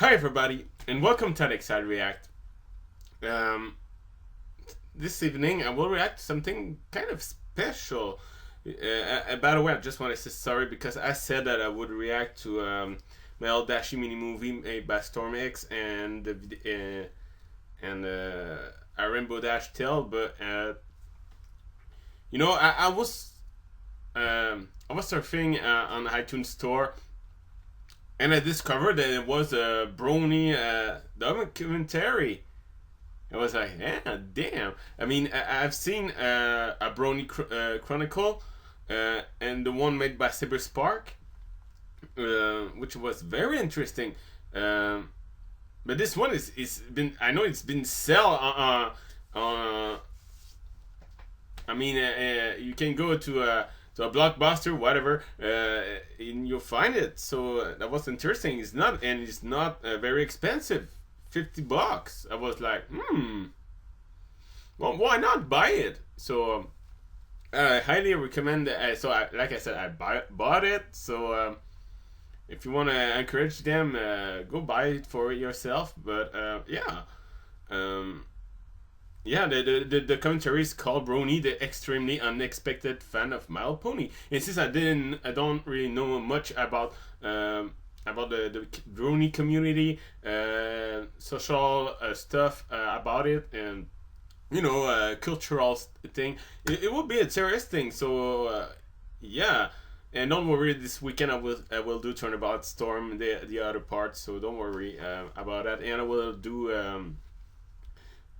Hi everybody, and welcome to Excited React. This evening I will react to something kind of special. By the way, I just want to say sorry because I said that I would react to my old Dashi mini movie made by Storm X and a Rainbow Dash Tale, but I was surfing on the iTunes store. And I discovered that it was a Brony documentary. I was like, yeah, damn. I mean, I've seen a Brony Chronicle and the one made by Cyberspark, which was very interesting. But this one is been, I know it's been sell on I mean, you can go to a Blockbuster, whatever, and you'll find it. So that was interesting. It's not very expensive, $50. I was like, well, why not buy it? So I highly recommend. Like I said, I bought it. So if you want to encourage them, go buy it for yourself. But yeah, the commentary is called Brony, the extremely unexpected fan of My Little Pony. And since I don't really know much about the Brony community, social stuff about it, and cultural thing, it will be interesting. So yeah, and don't worry, this weekend I will do Turnabout Storm, the other part. So don't worry about that, and I will do.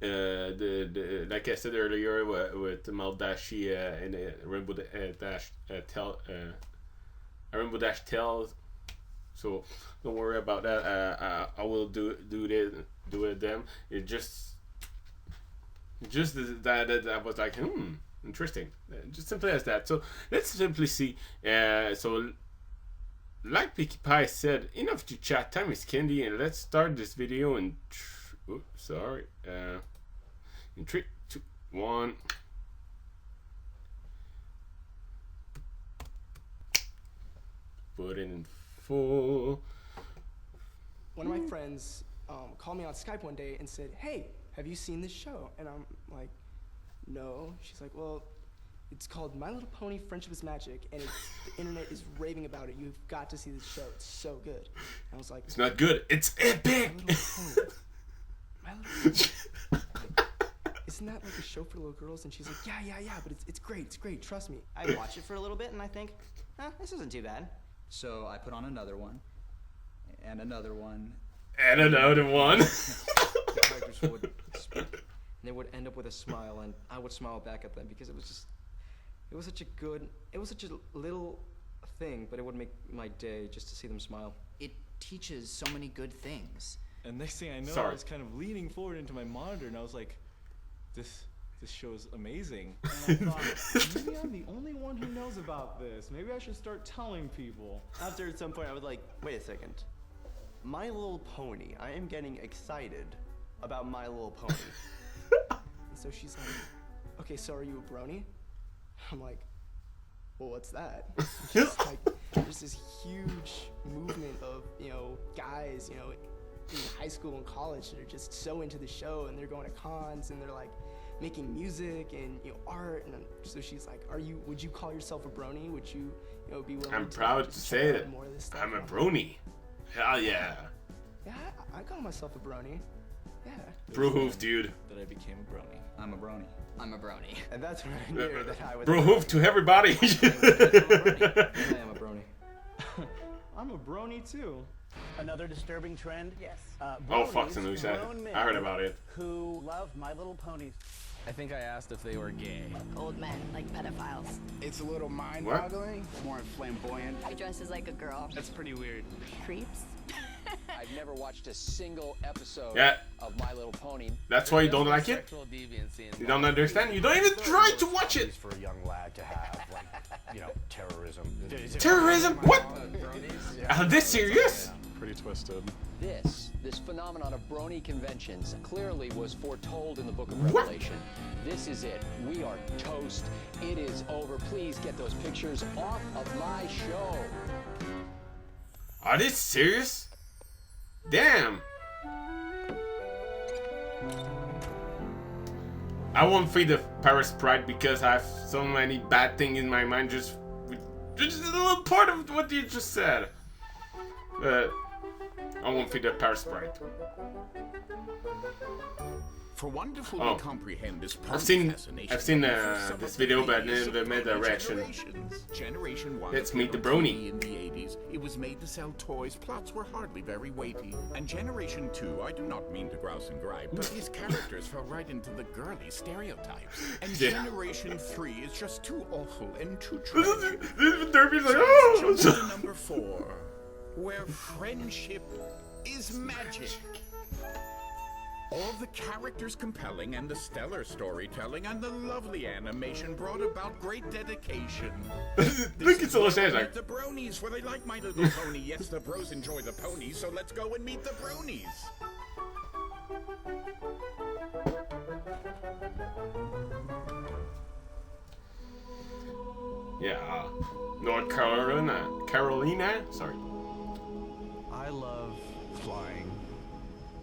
Like I said earlier with Maldashi and Rainbow Dash Rainbow Dash Tale, so don't worry about that. I will do it then. It just that I was like, interesting, just simply as that. So let's simply see. So like Pinkie Pie said, enough to chat. Time is candy, and let's start this video. And sorry. In 3, 2, 1. Put it in full. One of my friends called me on Skype one day and said, "Hey, have you seen this show?" And I'm like, "No." She's like, "Well, it's called My Little Pony: Friendship is Magic, and the internet is raving about it. You've got to see this show. It's so good." And I was like, "It's not good. It's epic." My Little Pony. My Little Pony. Isn't that like a show for little girls? And she's like, yeah, but it's great, trust me. I watch it for a little bit and I think, this isn't too bad. So I put on another one, and another one, and another one. The characters would speak, and they would end up with a smile, and I would smile back at them because it was such a little thing, but it would make my day just to see them smile. It teaches so many good things. And next thing I know, I was kind of leaning forward into my monitor, and I was like, this show is amazing. And I thought, maybe I'm the only one who knows about this. Maybe I should start telling people. After at some point I was like, wait a second. My Little Pony. I am getting excited about My Little Pony. And so she's like, "Okay, so are you a Brony?" I'm like, "Well, what's that?" And she's like, there's this huge movement of, guys, in high school and college that are just so into the show, and they're going to cons, and they're like making music and art. And so she's like, would you call yourself a Brony? Would you be willing I'm to proud to say that more of this stuff? I'm a Brony. Hell yeah. Yeah, I call myself a Brony. Yeah. Bro-hoof, dude. That I became a Brony. I'm a Brony. I'm a Brony. And that's when I knew that I was Bro-hoof to everybody. I am a Brony. I'm a Brony too. Another disturbing trend? Yes. Oh, fuck, some news. I heard about it. Who love My Little Ponies. I think I asked if they were gay. Old men, like pedophiles. It's a little mind-boggling, more flamboyant. He dresses like a girl. That's pretty weird. Creeps. I've never watched a single episode of My Little Pony. That's why you don't like it? You don't understand? You don't even try to watch it! For a young lad to have, terrorism. Terrorism? What? Are they serious? Pretty twisted. This phenomenon of Brony conventions clearly was foretold in the book of Revelation. This is it. We are toast. It is over. Please get those pictures off of my show. Are they serious? Damn. I won't feed the Paris Pride because I have so many bad things in my mind just a little part of what you just said. But I won't feed the Paris Pride. For one to fully comprehend this I've seen this video, but never made a reaction. Generation 1 Let's meet the Brony. In the 80s, it was made to sell toys. Plots were hardly very weighty. And Generation 2, I do not mean to grouse and gripe, but these characters fell right into the girly stereotypes. And Generation 3 is just too awful and too tragic. Derby's like, oh! Jump to number 4, where friendship is magic. All the characters compelling and the stellar storytelling and the lovely animation brought about great dedication. Look, it's all like the Bronies, where they like My Little Pony. Yes, the bros enjoy the ponies, so let's go and meet the Bronies. Yeah, North Carolina. Sorry. I love flying.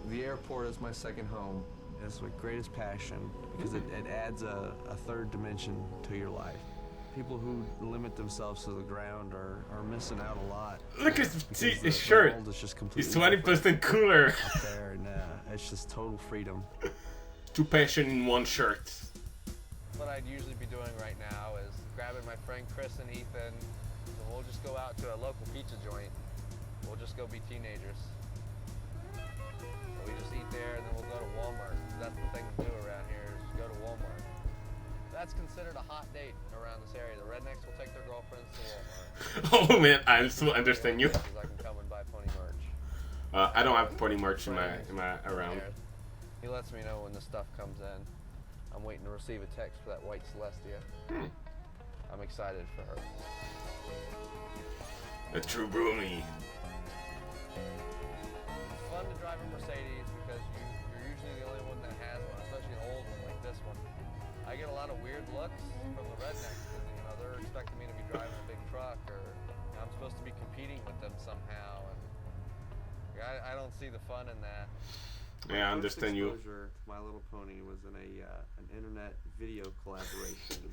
The airport is my second home. It's my greatest passion because it adds a third dimension to your life. People who limit themselves to the ground are missing out a lot. Look at his shirt. He's 20% cooler. Out there, and it's just total freedom. Two passion in one shirt. What I'd usually be doing right now is grabbing my friend Chris and Ethan, and we'll just go out to a local pizza joint. We'll just go be teenagers. We just eat there and then we'll go to Walmart. That's the thing to do around here is go to Walmart. That's considered a hot date around this area. The rednecks will take their girlfriends to Walmart. Oh man, I so understand you. I can come and buy pony merch. I don't have pony merch in my around. He lets me know when the stuff comes in. I'm waiting to receive a text for that white Celestia. I'm excited for her. A true Brony. Fun to drive a Mercedes because you're usually the only one that has one, especially an old one like this one. I get a lot of weird looks from the rednecks because they're expecting me to be driving a big truck, or I'm supposed to be competing with them somehow, and I don't see the fun in that. Yeah, I understand you. My Little Pony was in an internet video collaboration.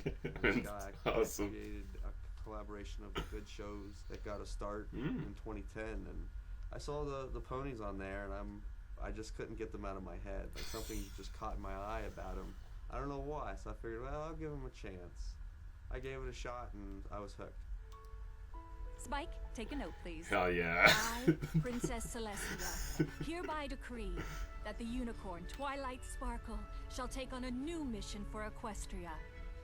Awesome. Created a collaboration of the good shows that got a start in 2010, and I saw the ponies on there, and I just couldn't get them out of my head. Like something just caught my eye about them. I don't know why, so I figured, well, I'll give them a chance. I gave it a shot, and I was hooked. Spike, take a note, please. Hell yeah. I, Princess Celestia, hereby decree that the unicorn Twilight Sparkle shall take on a new mission for Equestria.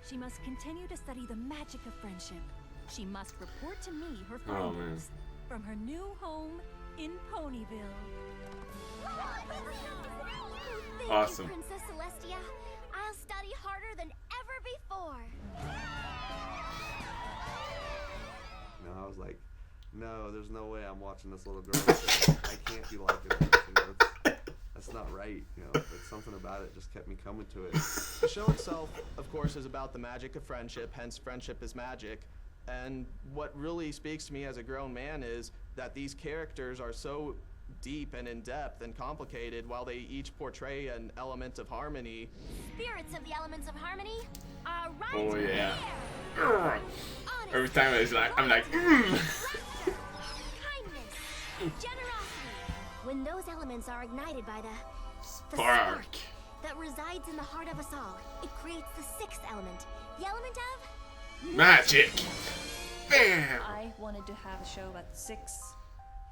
She must continue to study the magic of friendship. She must report to me her findings from her new home in Ponyville. Awesome. Thank you, Princess Celestia. I'll study harder than ever before. No, I was like, no, there's no way I'm watching this little girl. I can't be liking this. You know, that's not right. You know, but something about it just kept me coming to it. The show itself, of course, is about the magic of friendship, hence friendship is magic. And what really speaks to me as a grown man is that these characters are so deep and in-depth and complicated while they each portray an element of harmony. Spirits of the elements of harmony are right Oh yeah. here. Every time I'm like, Kindness, generosity. When those elements are ignited by the spark that resides in the heart of us all, it creates the sixth element, the element of magic. Bam! I wanted to have a show about 6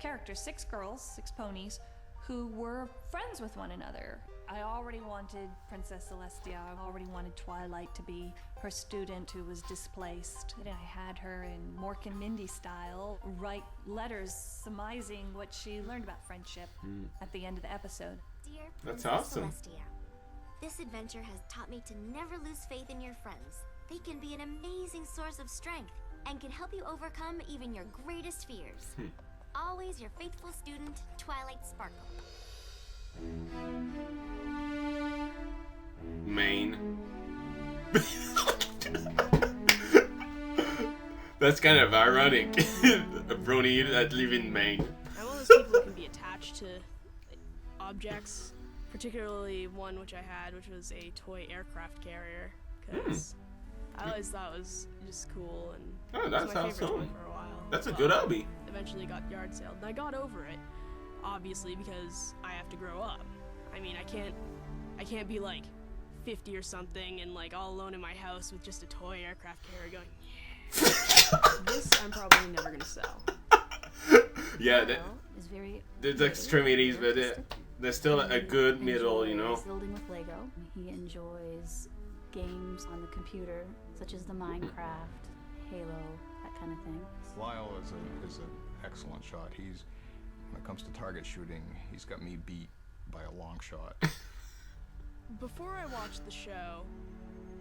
characters, 6 girls, 6 ponies, who were friends with one another. I already wanted Princess Celestia, I already wanted Twilight to be her student who was displaced. And I had her in Mork and Mindy style write letters surmising what she learned about friendship at the end of the episode. Dear That's Princess awesome. Celestia, this adventure has taught me to never lose faith in your friends. They can be an amazing source of strength and can help you overcome even your greatest fears. Always your faithful student, Twilight Sparkle. Maine. That's kind of ironic. A brony that live in Maine. I'm one of those people who can be attached to objects, particularly one which I had, which was a toy aircraft carrier, because I always thought it was just cool, and Oh, it that's was my favorite awesome. toy for a while. That's a But good hobby. Eventually got yard saled, and I got over it, obviously, because I have to grow up. I mean, I can't be like 50 or something and like all alone in my house with just a toy aircraft carrier going, yeah. This I'm probably never gonna sell. Yeah, is very there's extreme 80s, but there's still a good middle, you know. Building with Lego. He enjoys games on the computer, such as the Minecraft, Halo, that kind of thing. Lyle is an excellent shot. When it comes to target shooting, he's got me beat by a long shot. Before I watched the show,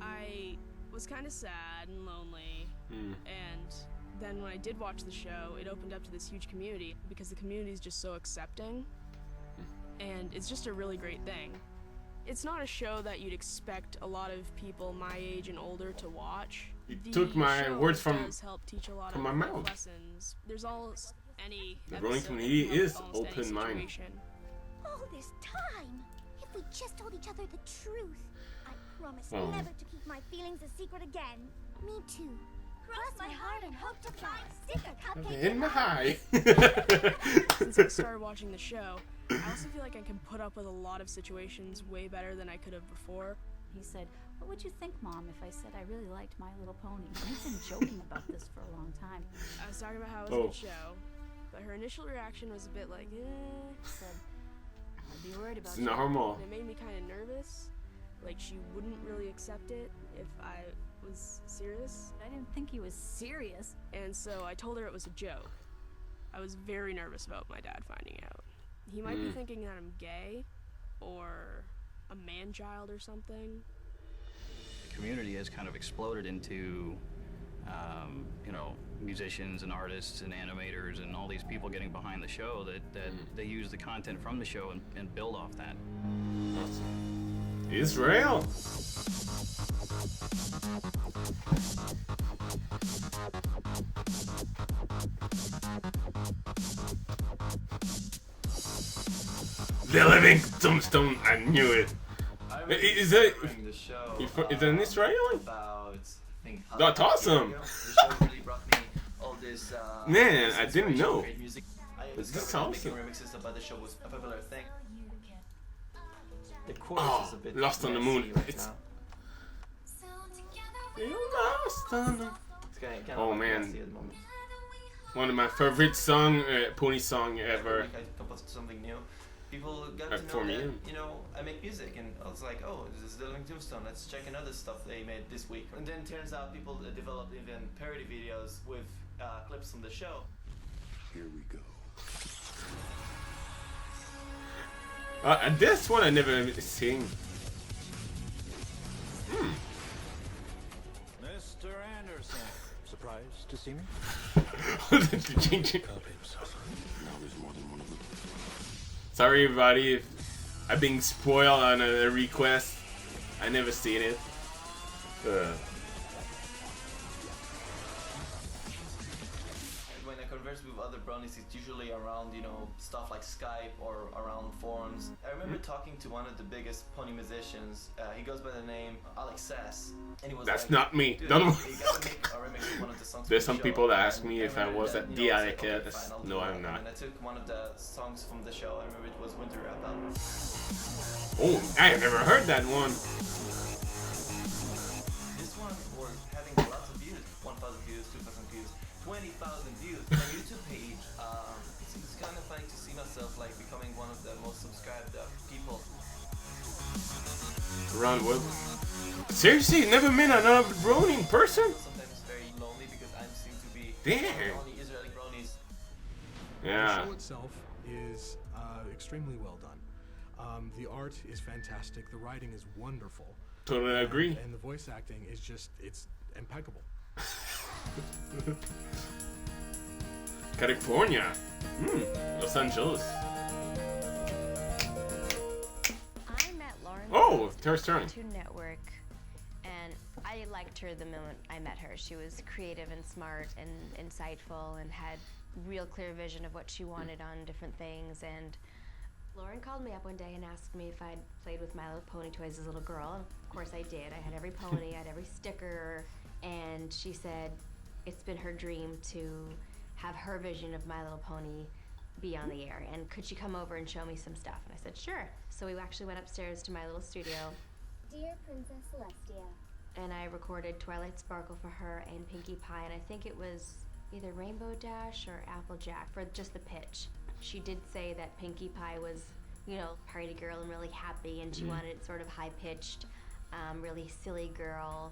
I was kind of sad and lonely, and then when I did watch the show, it opened up to this huge community because the community is just so accepting, and it's just a really great thing. It's not a show that you'd expect a lot of people my age and older to watch. You took my show words does help teach a lot from of my life mouth. lessons. There's almost any The Brony episode community that can is help almost any open-minded. situation. All this time! If we just told each other the truth. I promise Oh. never to keep my feelings a secret again. Me too. Cross my heart and hope to fly. Stick a cupcake In my eye. Since I started watching the show, I also feel like I can put up with a lot of situations way better than I could have before. He said, "What would you think, Mom, if I said I really liked My Little Pony?" We've been joking about this for a long time. I was talking about how it was a good show, but her initial reaction was a bit like, eh. Said, "I'd be worried about It's you." normal. And it made me kind of nervous. Like she wouldn't really accept it if I was serious. I didn't think he was serious. And so I told her it was a joke. I was very nervous about my dad finding out. He might be thinking that I'm gay or a man-child or something. The community has kind of exploded into, musicians and artists and animators and all these people getting behind the show that they use the content from the show and build off that. Israel. The living tombstone. I knew it. Is that the show, is that an Israeli? About, I think, That's awesome. The show really brought me all this. Man, I didn't know. Great music. I This discovered is that awesome. making remixes about the show was a popular thing. The chorus is a bit Lost on the messy Moon. right It's now. Lost on the. It's kinda Oh like man, messy at the moment. one of my favorite pony song ever. Like I composed something new. People got to For know me, that, I make music, and I was like, oh, this is the Living Tombstone. Let's check another stuff they made this week. And then it turns out people developed even parody videos with clips from the show. Here we go. This one I never seen. Mr. Anderson. Surprised to see me? Did you change it? Sorry, everybody, if I'm being spoiled on a request. I never seen it. When I converse with other bronies, it's usually around, stuff like Skype or around forums. I remember talking to one of the biggest pony musicians. He goes by the name Alex Sass. And he was That's like, not me. "Dude, Don't. you gotta make a remix of one of the songs There's from some the people show." that ask And me I if I remember was that, a I was like, DIK. "Okay, fine, I'll do No, it." I'm not. And I took one of the songs from the show. I remember it was Winter Wrap Up. Oh, I never heard that one. This one was having lots of views, 1,000 views, 2,000 views, 20,000 views. My YouTube page, it's kind of funny to see myself like becoming one of the most subscribed people. Around what? Seriously, never met another brony in person? Sometimes it's very lonely because I seem to be Damn. the only Israeli bronies. Yeah. The show itself is extremely well done. The art is fantastic. The writing is wonderful. Totally agree. And the voice acting is it's impeccable. California. Los Angeles. I met Lauren Oh, Tara's turn. Cartoon Network, and I liked her the moment I met her. She was creative and smart and insightful and had real clear vision of what she wanted on different things, and Lauren called me up one day and asked me if I'd played with My Little Pony toys as a little girl. And of course I did. I had every pony, I had every sticker, and she said it's been her dream to have her vision of My Little Pony be on the air, and could she come over and show me some stuff? And I said sure. So we actually went upstairs to my little studio. Dear Princess Celestia. And I recorded Twilight Sparkle for her and Pinkie Pie, and I think it was either Rainbow Dash or Applejack for just the pitch. She did say that Pinkie Pie was, you know, party girl and really happy, and she wanted it sort of high-pitched, really silly girl,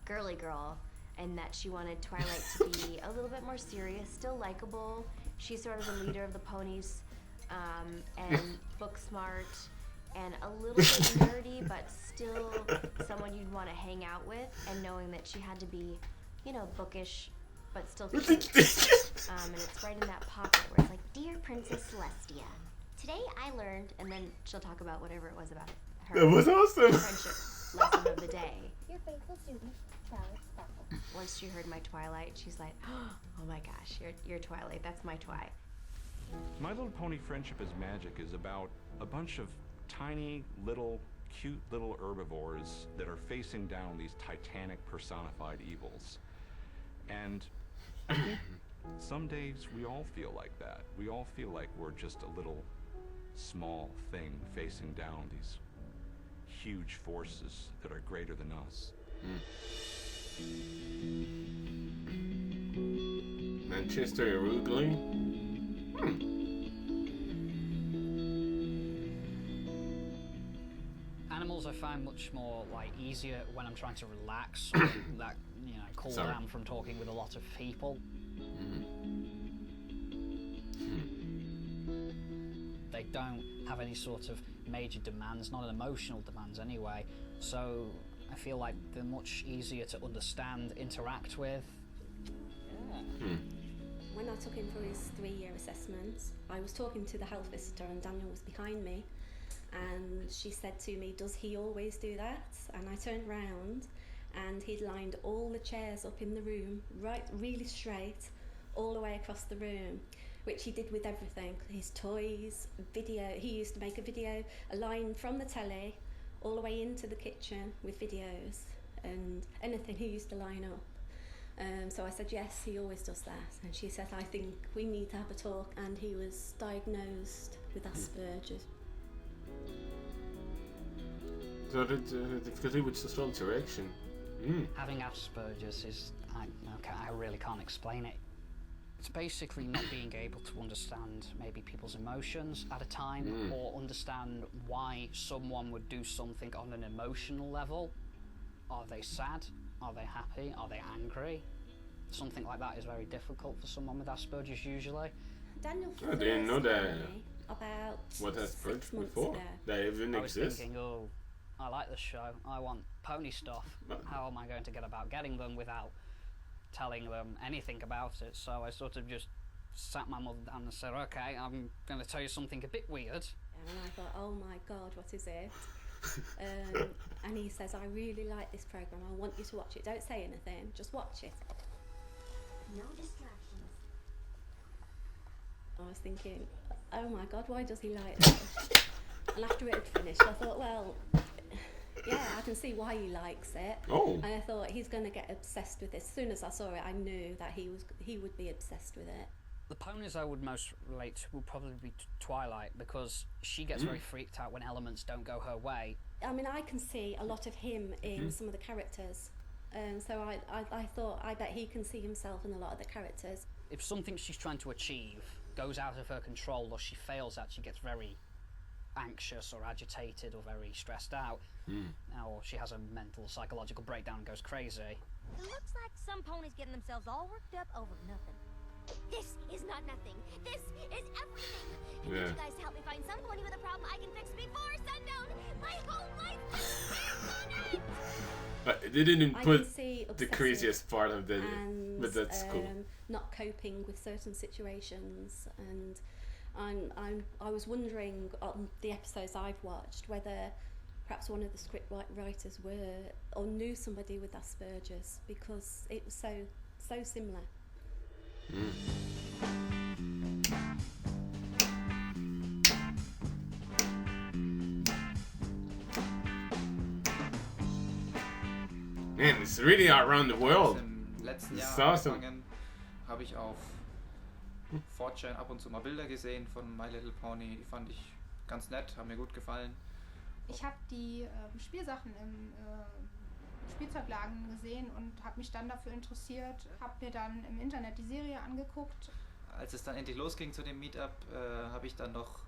girly girl, and that she wanted Twilight to be a little bit more serious, still likable. She's sort of the leader of the ponies, and book smart, and a little bit nerdy, but still someone you'd want to hang out with, and knowing that she had to be, you know, bookish, but still cute. And it's right in that pocket where it's like, Dear Princess Celestia, today I learned, and then she'll talk about whatever it was about her. That was awesome. Friendship lesson of the day. Your faithful student, Twilight Sparkle. Once she heard my Twilight, she's like, oh my gosh, you're Twilight, that's my Twi. My Little Pony Friendship is Magic is about a bunch of tiny, little, cute little herbivores that are facing down these titanic personified evils. And I think some days we all feel like that. We all feel like we're just a little small thing facing down these huge forces that are greater than us. Manchester Arugly. Animals I find much more like easier when I'm trying to relax, or that, you know, cool down from talking with a lot of people. They don't have any sort of major demands, not emotional demands anyway, so I feel like they're much easier to understand, interact with. When I took him for his 3-year assessment, I was talking to the health visitor and Daniel was behind me, and she said to me, does he always do that? And I turned round and he'd lined all the chairs up in the room, right, really straight, all the way across the room, which he did with everything, his toys, video. He used to make a video, a line from the telly, all the way into the kitchen with videos, and anything he used to line up. So I said, yes, he always does that. And she said, I think we need to have a talk. And he was diagnosed with Asperger's. So the difficulty with social interaction. Having Asperger's is, I really can't explain it. It's basically not being able to understand maybe people's emotions at a time, or understand why someone would do something on an emotional level. Are they sad? Are they happy? Are they angry? Something like that is very difficult for someone with Asperger's usually. Daniel I didn't know that. About what Asperger's 6 months before? ago. That even I was exists. thinking, oh, I like this show. I want pony stuff. How am I going to get about getting them without telling them anything about it? So I sort of just sat my mother down and said, okay, I'm going to tell you something a bit weird. And I thought, oh my God, what is it? And he says, I really like this program. I want you to watch it. Don't say anything, just watch it. No distractions. I was thinking, oh my God, why does he like this? And after it had finished, I thought, well, yeah, I can see why he likes it. Oh. And I thought he's going to get obsessed with this. As soon as I saw it, I knew that he would be obsessed with it. The ponies I would most relate to would probably be Twilight, because she gets very freaked out when elements don't go her way. I mean, I can see a lot of him in some of the characters. So I thought, I bet he can see himself in a lot of the characters. If something she's trying to achieve goes out of her control, or she fails at, she gets very anxious or agitated or very stressed out. Or she has a mental, psychological breakdown and goes crazy. It looks like some ponies getting themselves all worked up over nothing. This is not nothing. This is everything. And if you guys help me find some pony with a problem I can fix before sundown, my whole life depends on it. They didn't put the the craziest part of the, but that's cool. Not coping with certain situations, and I was wondering on the episodes I've watched whether perhaps one of the script writers were or knew somebody with Asperger's, because it was so similar. Man, it's really around the world. Im letzten It's Jahr awesome. angefangen, habe ich auf 4chan ab und zu mal Bilder gesehen von My Little Pony. Die fand ich ganz nett, haben mir gut gefallen. Ich habe die Spielsachen im Spielzeugladen gesehen und habe mich dann dafür interessiert, habe mir dann im Internet die Serie angeguckt. Als es dann endlich losging zu dem Meetup, habe ich dann noch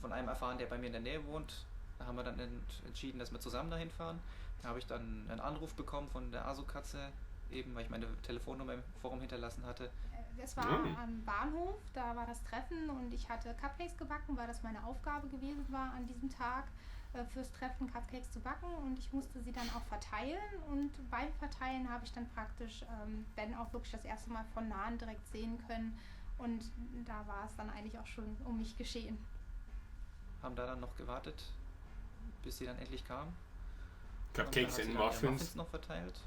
von einem erfahren, der bei mir in der Nähe wohnt. Da haben wir dann entschieden, dass wir zusammen dahin fahren. Da habe ich dann einen Anruf bekommen von der Asu-Katze, eben weil ich meine Telefonnummer im Forum hinterlassen hatte. Es war am Bahnhof, da war das Treffen und ich hatte Cupcakes gebacken, weil das meine Aufgabe gewesen war an diesem Tag, fürs Treffen Cupcakes zu backen, und ich musste sie dann auch verteilen, und beim Verteilen habe ich dann praktisch Ben auch wirklich das erste Mal von Nahen direkt sehen können, und da war es dann eigentlich auch schon um mich geschehen. Haben da dann noch gewartet, bis sie dann endlich kam. Cupcakes and Muffins Muffins. noch verteilt.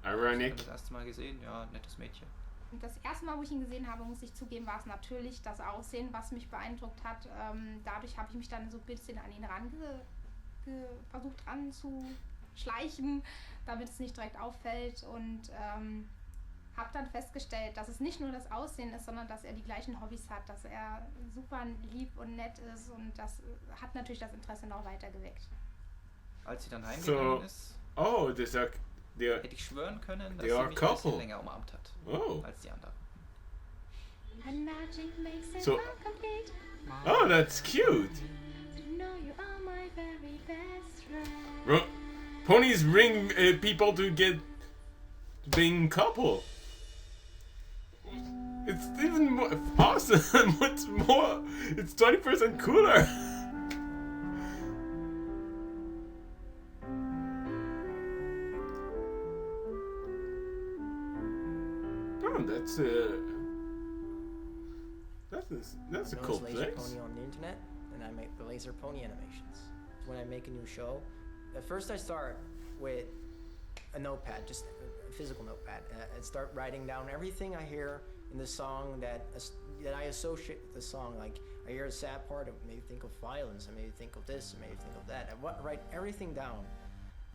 Ironic. Das erste Mal gesehen, ja, nettes Mädchen. Und das erste Mal, wo ich ihn gesehen habe, muss ich zugeben, war es natürlich das Aussehen, was mich beeindruckt hat. Dadurch habe ich mich dann so ein bisschen an ihn versucht ranzuschleichen, damit es nicht direkt auffällt, und habe dann festgestellt, dass es nicht nur das Aussehen ist, sondern dass er die gleichen Hobbys hat, dass er super lieb und nett ist, und das hat natürlich das Interesse noch weiter geweckt. Als sie dann heimgegangen ist, hätte ich schwören können, dass sie mich ein bisschen länger umarmt hat als die anderen. So, oh, that's cute. Ponies bring people to get being couple. It's even more awesome. What's more? It's 20% cooler. Oh, that's a cool Laser place. Pony on the internet, and I make the Laser Pony animations. When I make a new show, at first I start with a notepad, just a physical notepad, and I start writing down everything I hear in the song that I associate with the song. Like, I hear a sad part, it made me think of violence, it made me think of this, it made me think of that. I write everything down,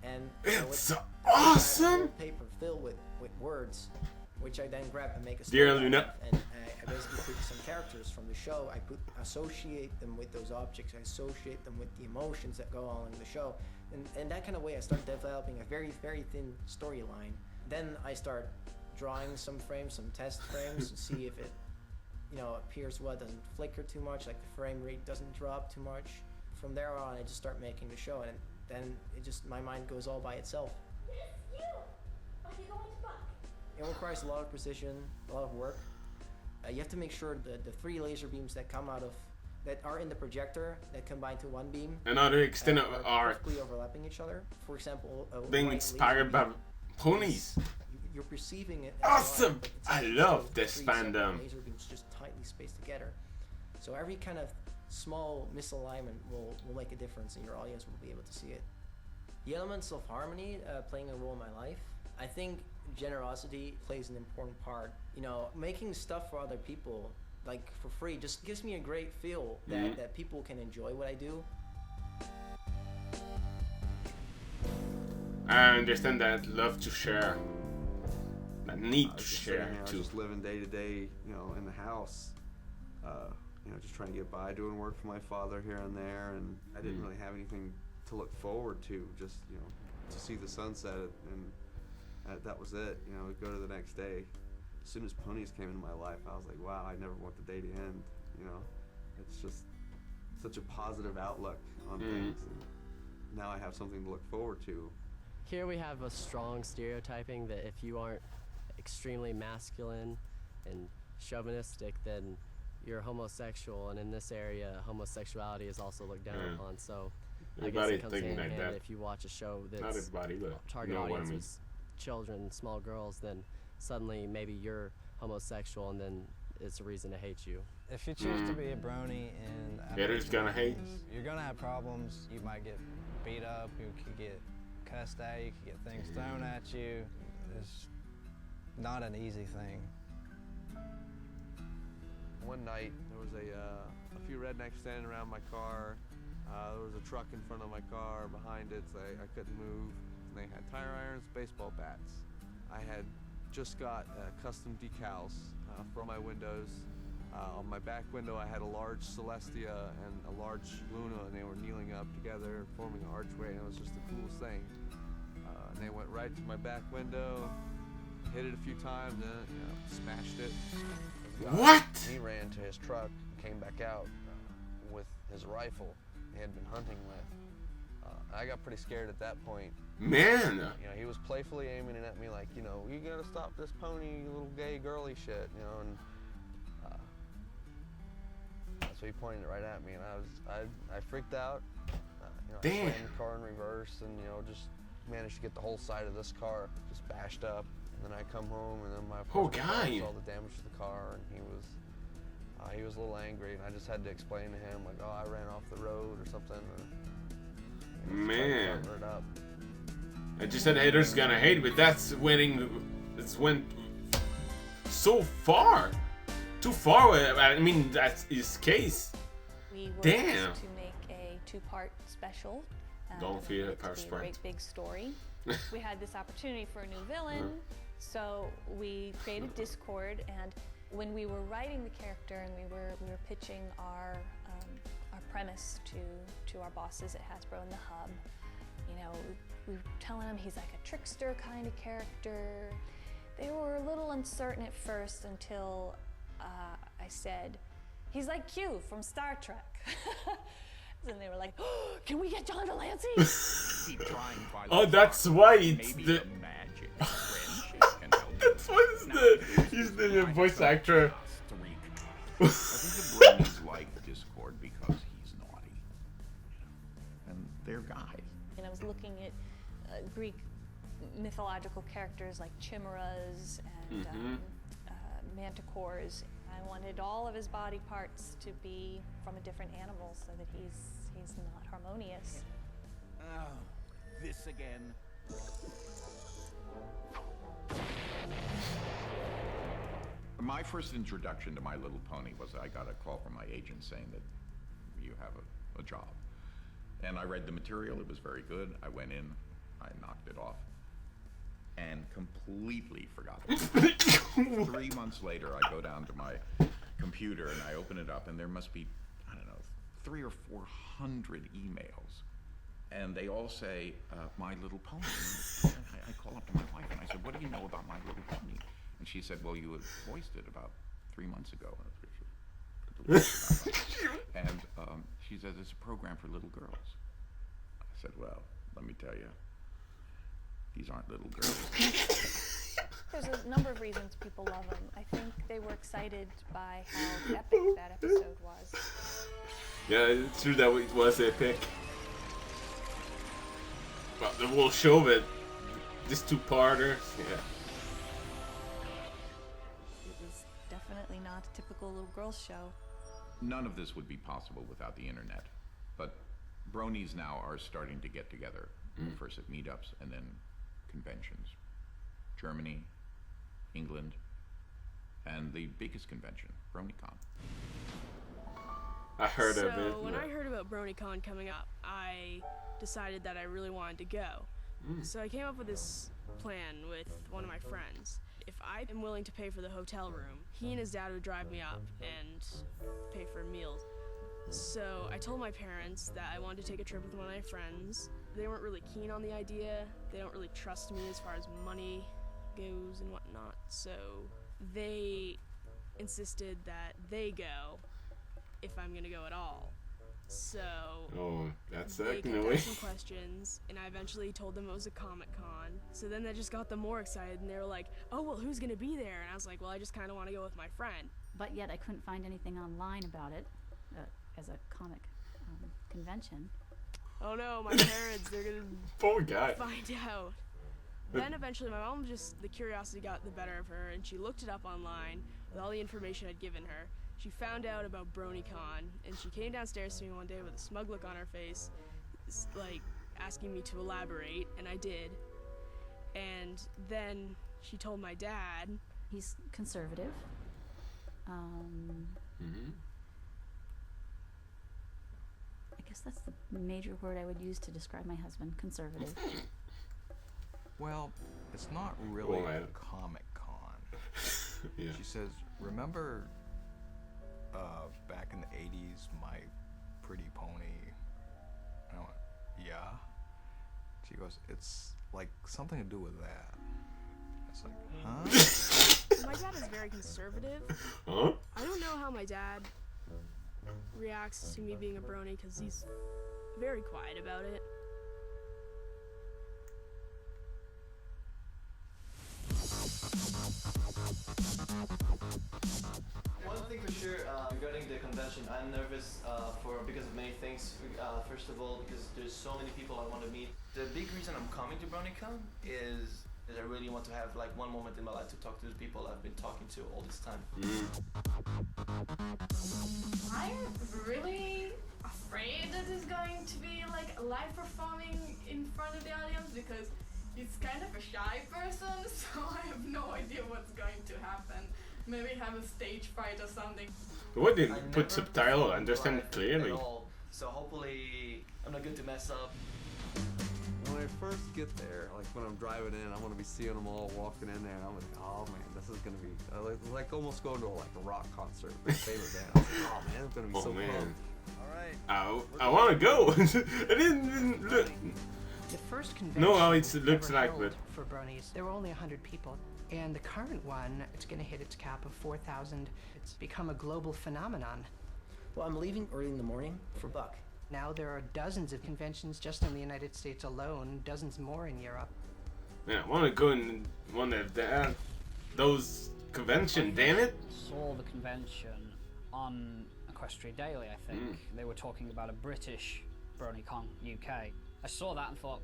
and it's I awesome. have paper filled with words, which I then grab and make a Dear story. Luna. And I basically put some characters from the show. I associate them with those objects. I associate them with the emotions that go on in the show. And that kind of way, I start developing a very, very thin storyline. Then I start drawing some frames, some test frames, to see if it, appears well, doesn't flicker too much, like the frame rate doesn't drop too much. From there on, I just start making the show, and then my mind goes all by itself. It requires a lot of precision, a lot of work. You have to make sure the 3 laser beams that are in the projector that combine to one beam. Another extent of are art perfectly overlapping each other. For example, being white inspired by laser ponies. beam, you're perceiving it. As Awesome! light, but it's I actually love still this 3 separate fandom. Laser beams just tightly spaced together. So every kind of small misalignment will make a difference, and your audience will be able to see it. The elements of harmony playing a role in my life. I think generosity plays an important part. Making stuff for other people, like for free, just gives me a great feel that people can enjoy what I do. I understand that love to share. That need to just share saying, too. Just living day to day, in the house. Just trying to get by, doing work for my father here and there, and I didn't really have anything to look forward to. Just to see the sunset, and that was it. We'd go to the next day. As soon as ponies came into my life, I was like, wow, I never want the day to end. It's just such a positive outlook on things. And now I have something to look forward to. Here we have a strong stereotyping that if you aren't extremely masculine and chauvinistic, then you're homosexual, and in this area, homosexuality is also looked down upon. So I guess Everybody it comes thinking hand in like hand that. if you watch a show that's Not everybody, but target you know what I audience mean. is children, small girls, then suddenly maybe you're homosexual, and then it's a reason to hate you. If you choose to be a brony and Haters gonna hate. you're gonna have problems. You might get beat up. You could get cussed out. You could get things thrown at you. It's not an easy thing. One night, there was a few rednecks standing around my car. There was a truck in front of my car, behind it, so I couldn't move. and they had tire irons, baseball bats. I had just got custom decals for my windows. On my back window, I had a large Celestia and a large Luna, and they were kneeling up together, forming an archway, and it was just the coolest thing. And they went right to my back window, hit it a few times, and smashed it. What? He ran to his truck, came back out with his rifle he had been hunting with. I got pretty scared at that point. Man! You know, he was playfully aiming it at me like, you know, you gotta stop this pony, little gay girly shit, you know, and so he pointed it right at me, and I freaked out. You know, Damn. I slammed the car in reverse, and you know, just managed to get the whole side of this car just bashed up. And then I come home, and then my guy saw the damage to the car, and he was a little angry, and I just had to explain to him like, oh, I ran off the road or something. Or, Man. cover it up. I just said haters gonna hate, but it's went so far. Too far. I mean, that's his case. We were Damn. supposed to make a 2-part special. Don't fear the It power to be a sprite. great big story. We had this opportunity for a new villain, so we created Discord. And when we were writing the character and we were pitching our premise to our bosses at Hasbro and the Hub, you know, we were telling them he's like a trickster kind of character. They were a little uncertain at first until I said, he's like Q from Star Trek. And they were like, oh, can we get John Delancey? Oh, that's why it's the... That's why he's the voice actor. I think the Bronies like Discord because he's naughty. And they're guys. And I was looking at Greek mythological characters like chimeras and manticores. I wanted all of his body parts to be from a different animal so that he's not harmonious. Oh, this again. My first introduction to My Little Pony was I got a call from my agent saying that you have a job. And I read the material, it was very good. I went in, I knocked it off, and completely forgot about it. 3 months later, I go down to my computer and I open it up, and there must be, I don't know, 300 or 400 emails. And they all say, My Little Pony. And I call up to my wife and I said, what do you know about My Little Pony? And she said, well, you had voiced it about 3 months ago. And she said, it's a program for little girls. I said, well, let me tell you, these aren't little girls. There's a number of reasons people love him. I think they were excited by how epic that episode was. Yeah, it's true that it was epic. But the whole show of it, this 2-parter, yeah. It was definitely not a typical little girls show. None of this would be possible without the internet. But Bronies now are starting to get together, first at meetups and then conventions. Germany, England, and the biggest convention, BronyCon. I heard of it. So when I heard about BronyCon coming up, I decided that I really wanted to go. So I came up with this plan with one of my friends. If I am willing to pay for the hotel room, he and his dad would drive me up and pay for meals. So I told my parents that I wanted to take a trip with one of my friends. They weren't really keen on the idea. They don't really trust me as far as money goes and whatnot. So they insisted that they go if I'm gonna go at all. So that's they in a picked way. out some questions, and I eventually told them it was a Comic-Con. So then that just got them more excited, and they were like, oh, well, who's gonna be there? And I was like, well, I just kind of want to go with my friend. But yet I couldn't find anything online about it as a comic convention. Oh no, my parents, they're gonna Poor guy. find out. Then eventually my mom the curiosity got the better of her, and she looked it up online with all the information I'd given her. She found out about BronyCon, and she came downstairs to me one day with a smug look on her face, like asking me to elaborate, and I did. And then she told my dad. He's conservative. I guess that's the major word I would use to describe my husband, conservative. Well, it's not really Well, a Comic Con. Yeah. She says, remember back in the 80s, My Pretty Pony? I went, yeah. She goes, it's like something to do with that. It's like, huh? My dad is very conservative. Huh? I don't know how my dad reacts to me being a brony because he's very quiet about it. One thing for sure regarding the convention, I'm nervous because of many things. First of all, because there's so many people I want to meet. The big reason I'm coming to BronyCon is that I really want to have like one moment in my life to talk to the people I've been talking to all this time. I'm really afraid that it's going to be like live performing in front of the audience because he's kind of a shy person, so I have no idea what's going to happen. Maybe have a stage fright or something. What did put subtitle? Understand it clearly. So hopefully I'm not going to mess up. When I first get there, like when I'm driving in, I'm gonna be seeing them all walking in there, and I'm like, oh man, this is gonna be like almost going to like a rock concert with my favorite band. I'm like, oh man, it's gonna be so fun. All right. I want to go. I didn't even look. The first convention No, how it looks ever like, held but for Bronies, there were only 100 people. And the current one, it's going to hit its cap of 4,000. It's become a global phenomenon. Well, I'm leaving early in the morning for Buck. Now there are dozens of conventions just in the United States alone, dozens more in Europe. Yeah, I want to go in one of those convention. Damn it! Saw the convention on Equestria Daily. I think they were talking about a British BronyCon UK. I saw that and thought,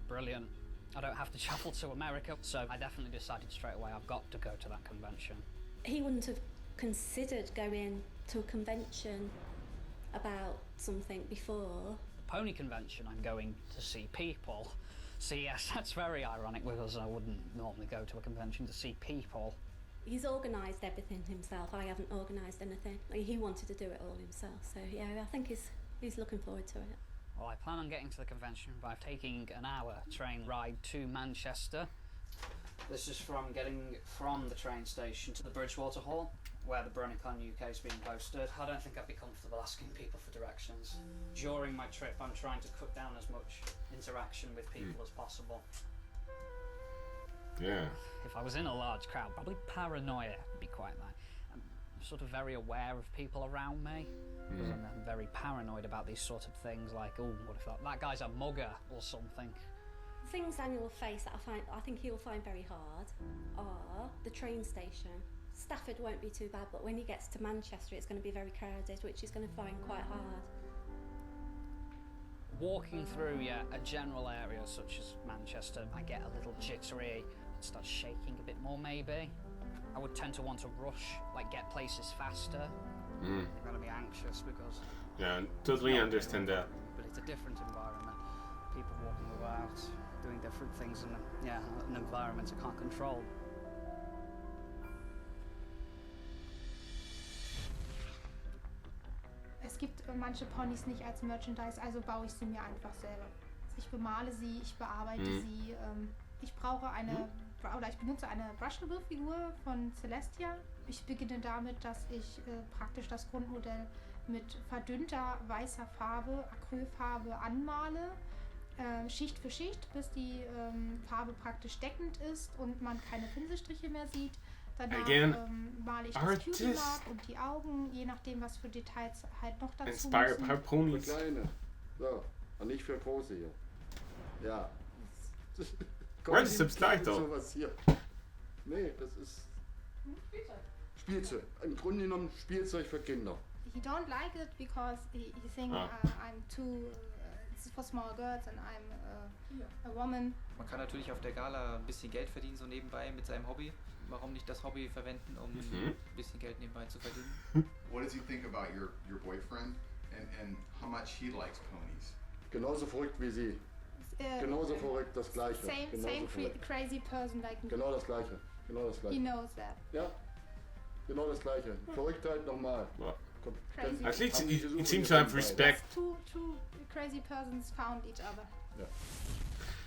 brilliant. I don't have to travel to America, so I definitely decided straight away I've got to go to that convention. He wouldn't have considered going to a convention about something before. The pony convention, I'm going to see people. So yes, that's very ironic because I wouldn't normally go to a convention to see people. He's organised everything himself. I haven't organised anything. He wanted to do it all himself, so yeah, I think he's looking forward to it. Well, I plan on getting to the convention by taking an hour train ride to Manchester. This is from getting from the train station to the Bridgewater Hall, where the BronyCon UK is being hosted. I don't think I'd be comfortable asking people for directions. During my trip, I'm trying to cut down as much interaction with people as possible. Yeah. If I was in a large crowd, probably paranoia would be quite like. I'm sort of very aware of people around me. Because I'm very paranoid about these sort of things, like, oh, what if that guy's a mugger or something. Things Daniel will face that I think he'll find very hard are the train station. Stafford won't be too bad, but when he gets to Manchester, it's going to be very crowded, which he's going to find quite hard. Walking through, a general area such as Manchester, I get a little jittery, I'd start shaking a bit more maybe. I would tend to want to rush, like get places faster. I'm going to be anxious because... Yeah, totally understand that. But it's a different environment. People walking about, doing different things in an environment I can't control. Es gibt manche Ponys nicht als Merchandise, also baue ich sie mir einfach selber. Ich bemale sie, ich bearbeite sie. Ich brauche ich benutze eine Brushable-Figur von Celestia. Ich beginne damit, dass ich praktisch das Grundmodell mit verdünnter weißer Farbe, Acrylfarbe anmale, Schicht für Schicht, bis die Farbe praktisch deckend ist und man keine Pinselstriche mehr sieht. Danach male ich das Cutie-Mark und die Augen, je nachdem, was für Details halt noch dazu müssen. Für kleine. So, und nicht für große hier. Ja. Where's the subtitle? Sowas hier. Nee, das ist Spielzeug. Im Grunde genommen Spielzeug für Kinder. He don't like it because he thinks I'm too it's for small girls and I'm a woman. Man kann natürlich auf der Gala ein bisschen Geld verdienen, so nebenbei mit seinem Hobby. Warum nicht das Hobby verwenden, um ein bisschen Geld nebenbei zu verdienen? What does he think about your boyfriend and how much he likes ponies? Genauso verrückt wie Sie. Genauso verrückt, das Gleiche. Same crazy person like me. Genau das Gleiche. He knows that. Ja, genau das Gleiche. Verrücktheit nochmal. At least it seems to have respect. Two crazy persons found each other. Ja.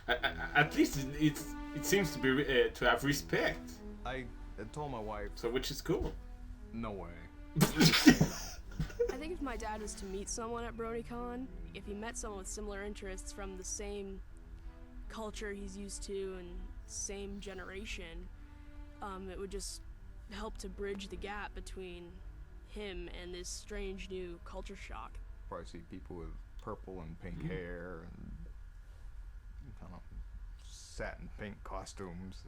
At least it seems to be to have respect. I told my wife. So which is cool. No way. I think if my dad was to meet someone at BronyCon, if he met someone with similar interests from the same culture he's used to and same generation, it would just help to bridge the gap between him and this strange new culture shock. Probably see people with purple and pink hair and kind of satin pink costumes.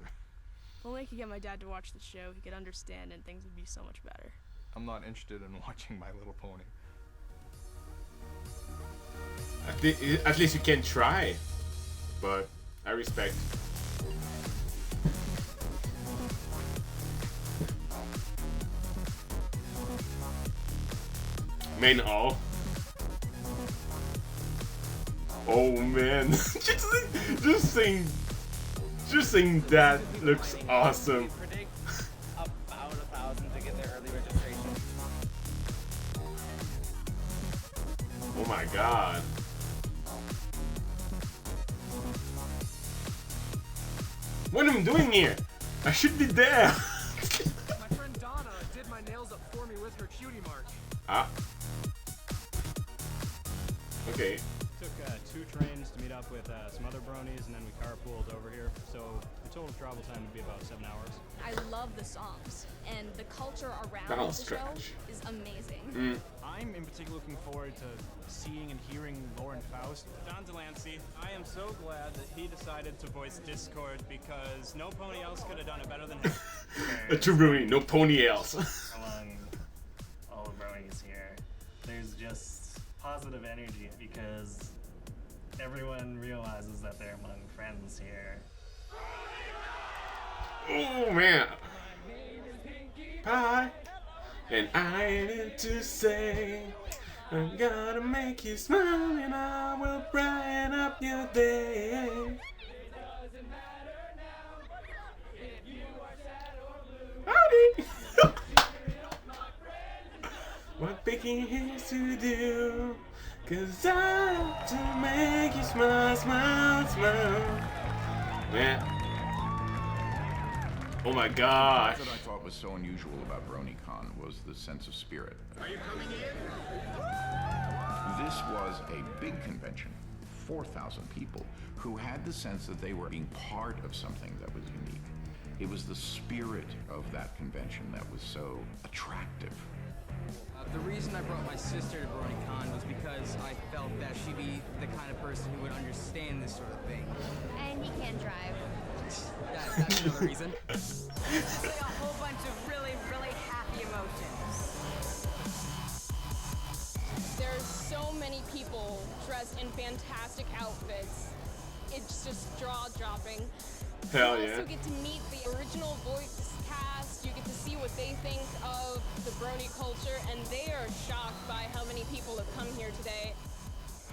If only I could get my dad to watch the show, he could understand and things would be so much better. I'm not interested in watching My Little Pony. At least you can try, but I respect. Main hall. Oh man, just saying that looks awesome. Predict about 1,000 to get their early registration. Oh my god. What am I doing here? I should be there. My friend Donna did my nails up for me with her cutie mark. Ah. Okay. Took 2 trains to meet up with some other bronies, and then we carpooled over here. So the total travel time would be about 7 hours. I love the songs, and the culture around That'll the stretch. show is amazing. I'm in particular looking forward to seeing and hearing Lauren Faust. Don Delancey, I am so glad that he decided to voice Discord because no pony else could have done it better than him. A true brony, no pony else. Among all the bronies here, there's just positive energy because everyone realizes that they're among friends here. Oh man. Pie. And I need to say, I'm gonna make you smile and I will brighten up your day. Howdy! What Becky has to do, 'cause I have to make you smile, smile, smile. Man. Oh my gosh. What I thought was so unusual about BronyCon was the sense of spirit. Are you coming in? This was a big convention, 4,000 people, who had the sense that they were being part of something that was unique. It was the spirit of that convention that was so attractive. The reason I brought my sister to BronyCon was because I felt that she'd be the kind of person who would understand this sort of thing. And he can drive. That's another reason. Honestly, a whole bunch of really, really happy emotions. There's so many people dressed in fantastic outfits. It's just jaw-dropping. Hell You yeah. also get to meet the original voice cast. You get to see what they think of the brony culture, and they are shocked by how many people have come here today.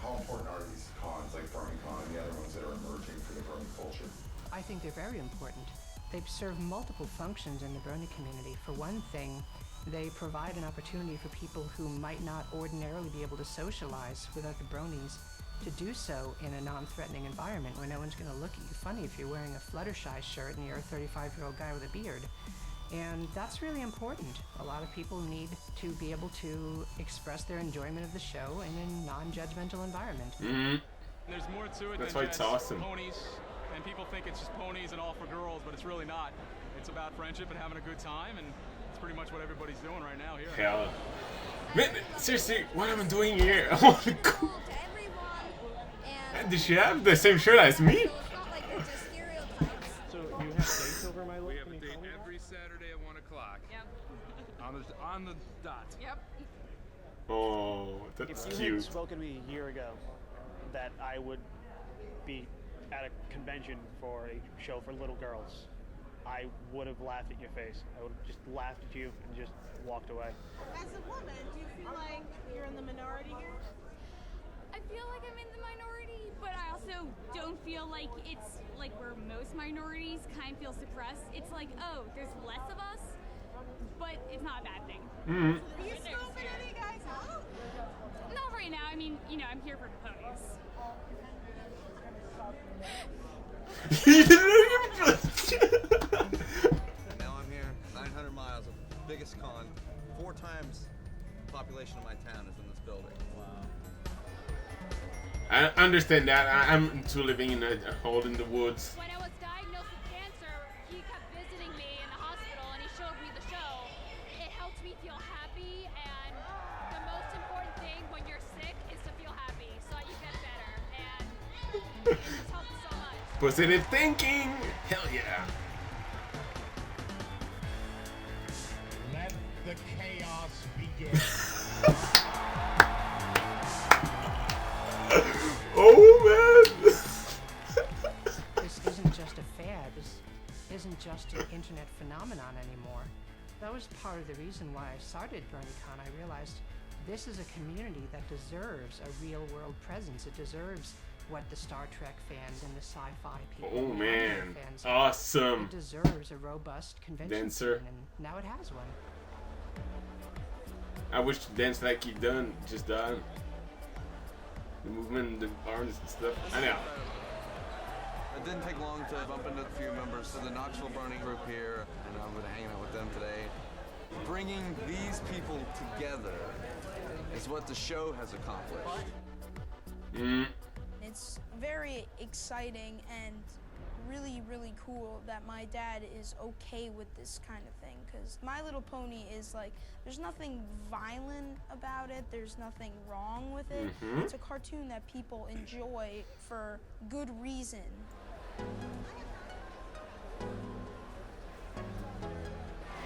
How important are these cons like BronyCon and the other ones that are emerging for the brony culture? I think they're very important. They serve multiple functions in the brony community. For one thing, they provide an opportunity for people who might not ordinarily be able to socialize with other bronies to do so in a non-threatening environment where no one's going to look at you funny if you're wearing a Fluttershy shirt and you're a 35-year-old guy with a beard. And that's really important. A lot of people need to be able to express their enjoyment of the show in a non-judgmental environment. Mm-hmm. There's more to it That's than why it's just awesome. ponies. And people think it's just ponies and all for girls, but it's really not. It's about friendship and having a good time, and it's pretty much what everybody's doing right now here. Hell. Man, seriously, what am I doing here? I want to go. Did she have the same shirt as me? So you have dates over my We have a date every Saturday at 1 o'clock. Yep. On the dot. Yep. Oh, that's If you cute. had spoken to me a year ago that I would be at a convention for a show for little girls, I would have laughed at your face. I would have just laughed at you and just walked away. As a woman, do you feel like you're in the minority here? I feel like I'm in the minority, but I also don't feel like it's like where most minorities kind of feel suppressed. It's like, oh, there's less of us, but it's not a bad thing. Mm-hmm. Are you scoping any guys out? Not right now. I mean, I'm here for the ponies. Now I'm here, 900 miles, the biggest con. 4 times the population of my town is in this building. Wow. I understand that. I'm into living in a hole in the woods. When I was diagnosed with cancer, he kept visiting me in the hospital and he showed me the show. It helped me feel happy, and the most important thing when you're sick is to feel happy so that you get better. And it just helps so much. Positive thinking! Hell yeah! Let the chaos begin. Oh man! This isn't just a fad. This isn't just an internet phenomenon anymore. That was part of the reason why I started BronyCon. I realized this is a community that deserves a real-world presence. It deserves what the Star Trek fans and the sci-fi people Oh and the man, anime fans have. awesome! It deserves a robust convention Dancer. scene, and now it has one. I wish to dance like he just done. The movement, the arms and stuff. I know. It didn't take long to bump into a few members of the Knoxville Brony group here, and I've been hanging out with them today. Bringing these people together is what the show has accomplished. It's very exciting and really, really cool that my dad is okay with this kind of thing, because My Little Pony is like, there's nothing violent about it, there's nothing wrong with it. It's a cartoon that people enjoy for good reason.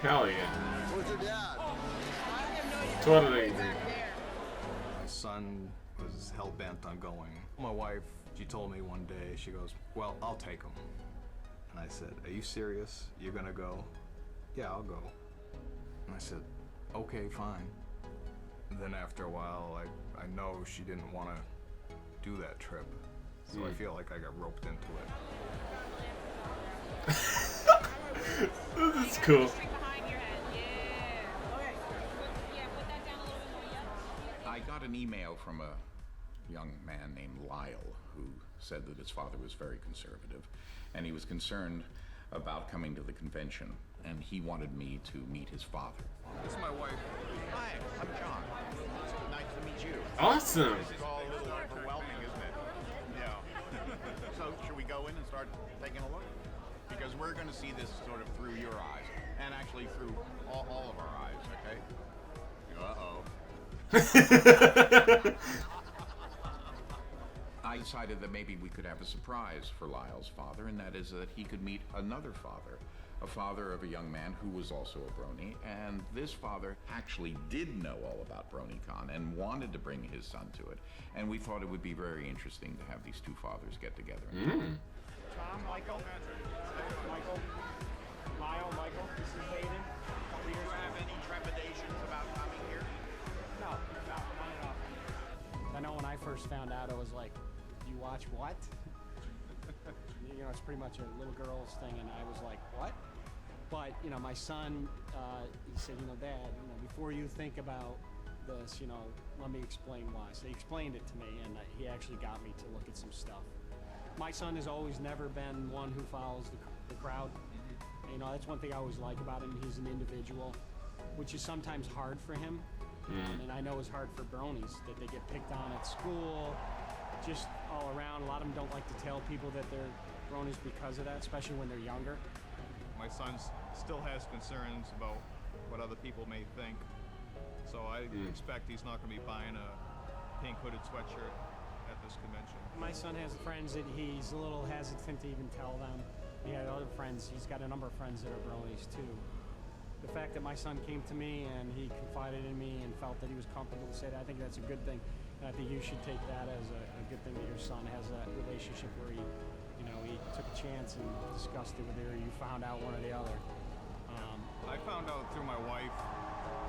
Hell yeah. Where's your dad? Totally. My son was hell-bent on going. My wife, she told me one day, she goes, well, I'll take him. And I said, are you serious? You're gonna go? Yeah, I'll go. And I said, okay, fine. And then after a while, I know she didn't want to do that trip. So I feel like I got roped into it. This is cool. I got an email from a young man named Lyle who said that his father was very conservative and he was concerned about coming to the convention, and he wanted me to meet his father. This is my wife. Hi, I'm John. Nice to meet you. Awesome. This is all a little overwhelming, isn't it? Yeah. So, should we go in and start taking a look? Because we're going to see this sort of through your eyes, and actually through all of our eyes, okay? Uh-oh. I decided that maybe we could have a surprise for Lyle's father, and that is that he could meet another father, a father of a young man who was also a Brony, and this father actually did know all about BronyCon and wanted to bring his son to it, and we thought it would be very interesting to have these two fathers get together. Tom, Michael, Lyle, Michael, this is Hayden. Do you have any trepidations about coming here? No, not at all. I know when I first found out, I was like, you watch what? You know, it's pretty much a little girl's thing, and I was like, what? But, you know, my son, he said, you know, Dad, you know, before you think about this, you know, let me explain why. So he explained it to me, and he actually got me to look at some stuff. My son has always never been one who follows the crowd. You know, that's one thing I always like about him. He's an individual, which is sometimes hard for him. And I know it's hard for Bronies, that they get picked on at school, just all around. A lot of them don't like to tell people that they're Bronies because of that, especially when they're younger. My son still has concerns about what other people may think, so I expect he's not going to be buying a pink hooded sweatshirt at this convention. My son has friends that he's a little hesitant to even tell them. He had other friends, he's got a number of friends that are Bronies too. The fact that my son came to me and he confided in me and felt that he was comfortable to say that, I think that's a good thing. And I think you should take that as a good thing that your son has a relationship where he, you know, he took a chance and discussed it with her, you found out one or the other. I found out through my wife.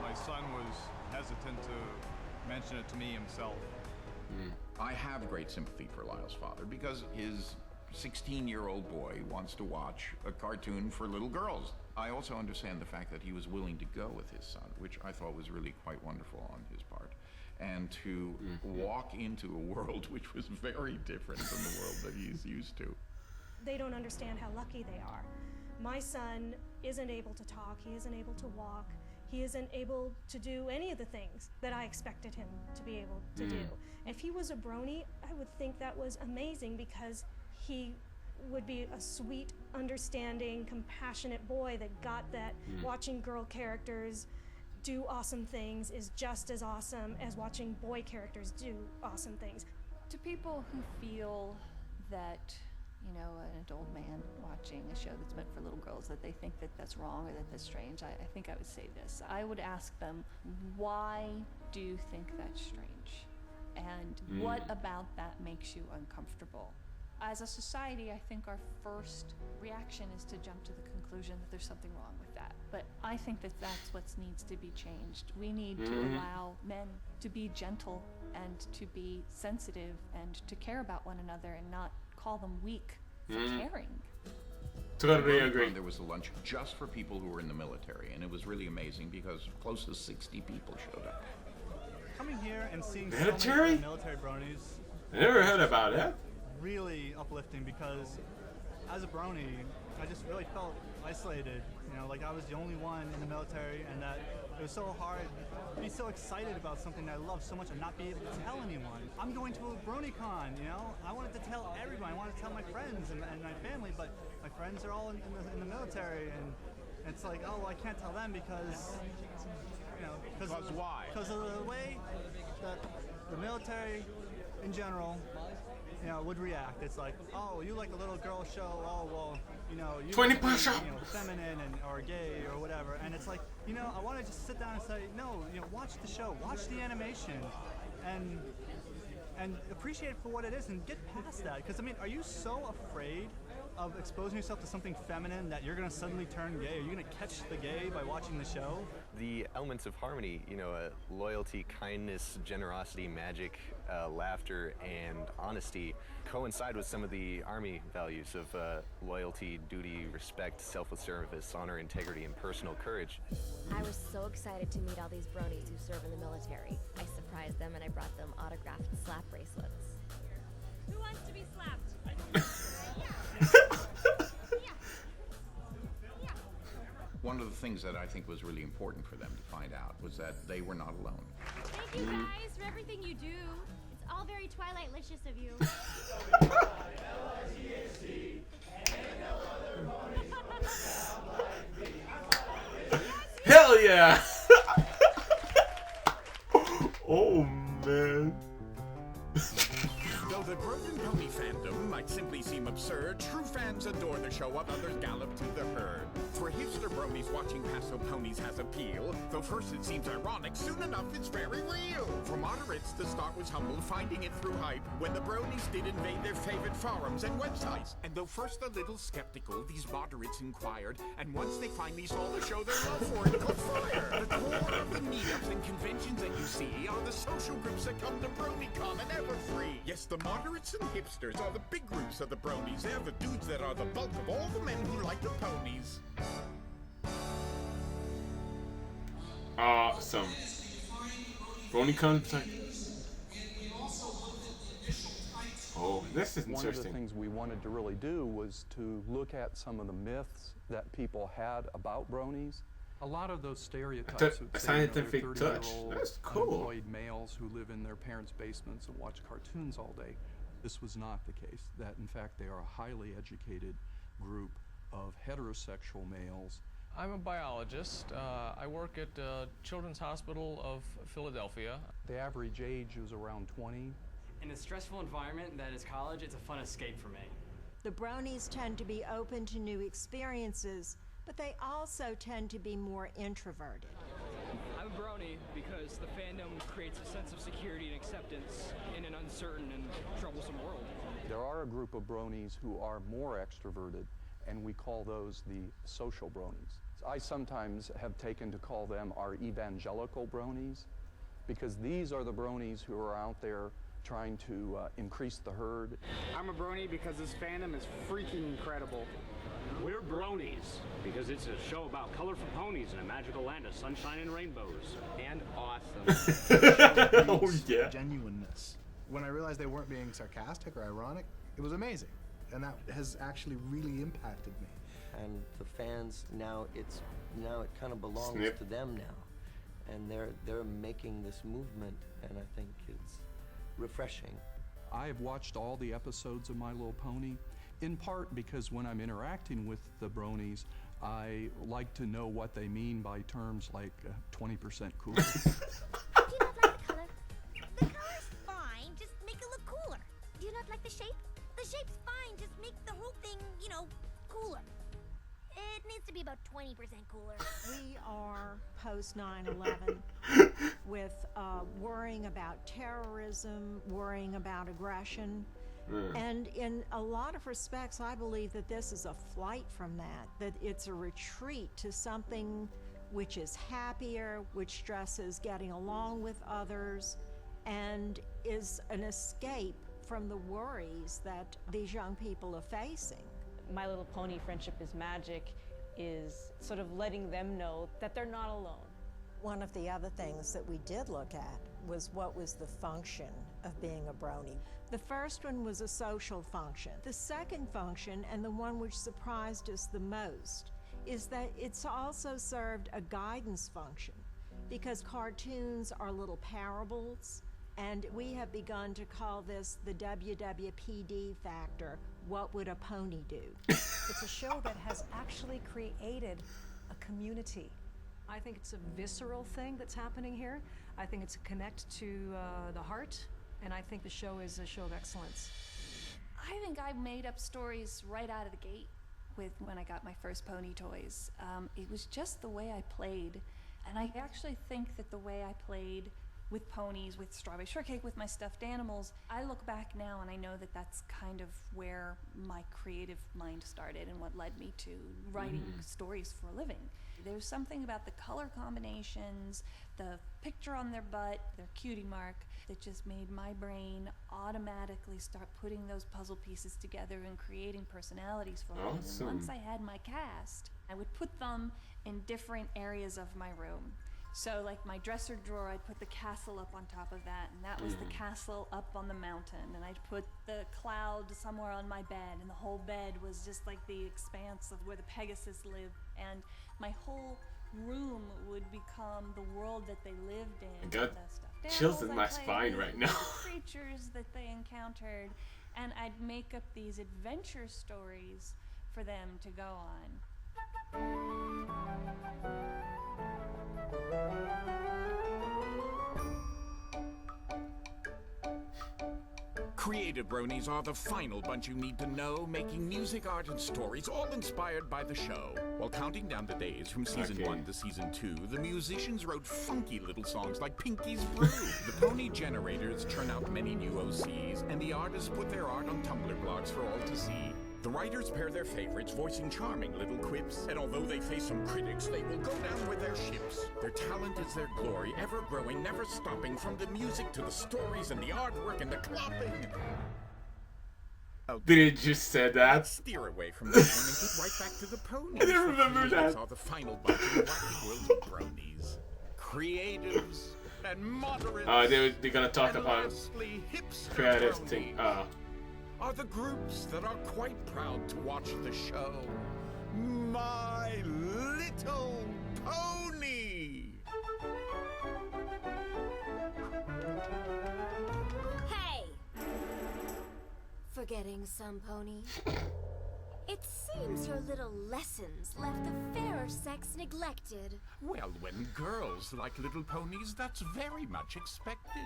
My son was hesitant to mention it to me himself. I have great sympathy for Lyle's father because his 16-year-old boy wants to watch a cartoon for little girls. I also understand the fact that he was willing to go with his son, which I thought was really quite wonderful on his part. and to walk into a world which was very different from the world that he's used to. They don't understand how lucky they are. My son isn't able to talk, he isn't able to walk, he isn't able to do any of the things that I expected him to be able to do. If he was a brony, I would think that was amazing because he would be a sweet, understanding, compassionate boy that got that watching girl characters do awesome things is just as awesome as watching boy characters do awesome things. To people who feel that, you know, an adult man watching a show that's meant for little girls, that they think that that's wrong or that that's strange, I think I would say this. I would ask them, why do you think that's strange? And what about that makes you uncomfortable? As a society, I think our first reaction is to jump to the conclusion that there's something wrong with that. But I think that that's what needs to be changed. We need to allow men to be gentle and to be sensitive and to care about one another and not call them weak for caring. Totally agree. There was a lunch just for people who were in the military, and it was really amazing because close to 60 people showed up. Coming here and seeing Military? so many military bronies. I never heard about it. Really uplifting because as a brony, I just really felt isolated. You know, like I was the only one in the military, and that it was so hard to be so excited about something that I love so much and not be able to tell anyone. I'm going to a BronyCon, you know? I wanted to tell everyone. I wanted to tell my friends and my family, but my friends are all in the military, and it's like, oh, well, I can't tell them because, you know, because why? Because of the way that the military in general, you know, would react. It's like, oh, you like a little girl show, oh, well, you know, you 20 be, push-ups, you know, feminine or gay or whatever. And it's like, you know, I want to just sit down and say, no, you know, watch the show, watch the animation, and appreciate it for what it is and get past that. Because, I mean, are you so afraid of exposing yourself to something feminine that you're going to suddenly turn gay? Are you going to catch the gay by watching the show? The elements of harmony, you know, loyalty, kindness, generosity, magic, laughter, and honesty coincide with some of the Army values of loyalty, duty, respect, selfless service, honor, integrity, and personal courage. I was so excited to meet all these bronies who serve in the military. I surprised them and I brought them autographed slap bracelets. Who wants to be slapped? One of the things that I think was really important for them to find out was that they were not alone. Thank you guys for everything you do. It's all very Twilight-licious of you. Hell yeah! Oh man. Though the growth in pony fandom might simply seem absurd, true fans adore the show while others gallop to the herd. For hipster bronies, watching Paso ponies has appeal. Though first it seems ironic, soon enough it's very real. For moderates, the start was humble, finding it through hype, when the bronies did invade their favorite forums and websites. And though first a little skeptical, these moderates inquired, and once they finally saw the show, their love for it caught fire. The core of the meetups and conventions that you see are the social groups that come to BronyCon and ever free. Yes, the moderates and hipsters are the big groups of the bronies. They're the dudes that are the bulk of all the men who like the ponies. Awesome. BronyCon. Oh, this is One of the interesting. things we wanted to really do was to look at some of the myths that people had about bronies. A lot of those stereotypes would A say, you know, scientific they're touch. 30-year-old That's cool. unemployed males who live in their parents' basements and watch cartoons all day. This was not the case. That, in fact, they are a highly educated group of heterosexual males. I'm a biologist. I work at Children's Hospital of Philadelphia. The average age was around 20. In a stressful environment that is college, it's a fun escape for me. The bronies tend to be open to new experiences, but they also tend to be more introverted. I'm a brony because the fandom creates a sense of security and acceptance in an uncertain and troublesome world. There are a group of bronies who are more extroverted, and we call those the social bronies. I sometimes have taken to call them our evangelical bronies, because these are the bronies who are out there trying to increase the herd. I'm a brony because this fandom is freaking incredible. We're Bronies because it's a show about colorful ponies in a magical land of sunshine and rainbows. And awesome. Oh, yeah. Genuineness. When I realized they weren't being sarcastic or ironic, it was amazing. And that has actually really impacted me. And the fans, now it kind of belongs Snip. to them now. And they're making this movement, and I think it's refreshing. I have watched all the episodes of My Little Pony, in part because when I'm interacting with the Bronies, I like to know what they mean by terms like 20% cooler. Do you not like the color? The color's fine, just make it look cooler. Do you not like the shape? The shape's fine, just make the whole thing, cooler. It needs to be about 20% cooler. We are post 9/11 with worrying about terrorism, worrying about aggression. And in a lot of respects, I believe that this is a flight from that it's a retreat to something which is happier, which stresses getting along with others, and is an escape from the worries that these young people are facing. My Little Pony Friendship is Magic is sort of letting them know that they're not alone. One of the other things that we did look at was what was the function of being a brony. The first one was a social function. The second function, and the one which surprised us the most, is that it's also served a guidance function, because cartoons are little parables, and we have begun to call this the WWPD factor. What would a pony do? It's a show that has actually created a community. I think it's a visceral thing that's happening here. I think it's a connect to the heart, and I think the show is a show of excellence. I think I made up stories right out of the gate with when I got my first pony toys. It was just the way I played, and I actually think that the way I played with ponies, with Strawberry Shortcake, with my stuffed animals, I look back now and I know that that's kind of where my creative mind started and what led me to writing stories for a living. There's something about the color combinations, the picture on their butt, their cutie mark, that just made my brain automatically start putting those puzzle pieces together and creating personalities for them. Awesome. And once I had my cast, I would put them in different areas of my room. So like my dresser drawer, I'd put the castle up on top of that, and that was the castle up on the mountain. And I'd put the cloud somewhere on my bed, and the whole bed was just like the expanse of where the Pegasus lived. And my whole room would become the world that they lived in. I got the stuffed chills animals in I my played spine with, right now. the creatures that they encountered, and I'd make up these adventure stories for them to go on. Creative Bronies are the final bunch you need to know, making music, art, and stories all inspired by the show. While counting down the days from season 1 to season 2, the musicians wrote funky little songs like Pinky's Brew. The Pony Generators churn out many new OCs, and the artists put their art on Tumblr blogs for all to see. The writers pair their favorites, voicing charming little quips, and although they face some critics, they will go down with their ships. Their talent is their glory, ever growing, never stopping, from the music to the stories and the artwork and the clapping. Did it just say that? Steer away from this one and get right back to the ponies. I didn't remember that. These are the final bunch of the wacky world of Bronies. Creatives and moderates. They're gonna talk and about lastly, hipster creative bronies thing. are the groups that are quite proud to watch the show. My Little Pony! Hey! Forgetting some pony? It seems your little lessons left the fairer sex neglected. Well, when girls like little ponies, that's very much expected.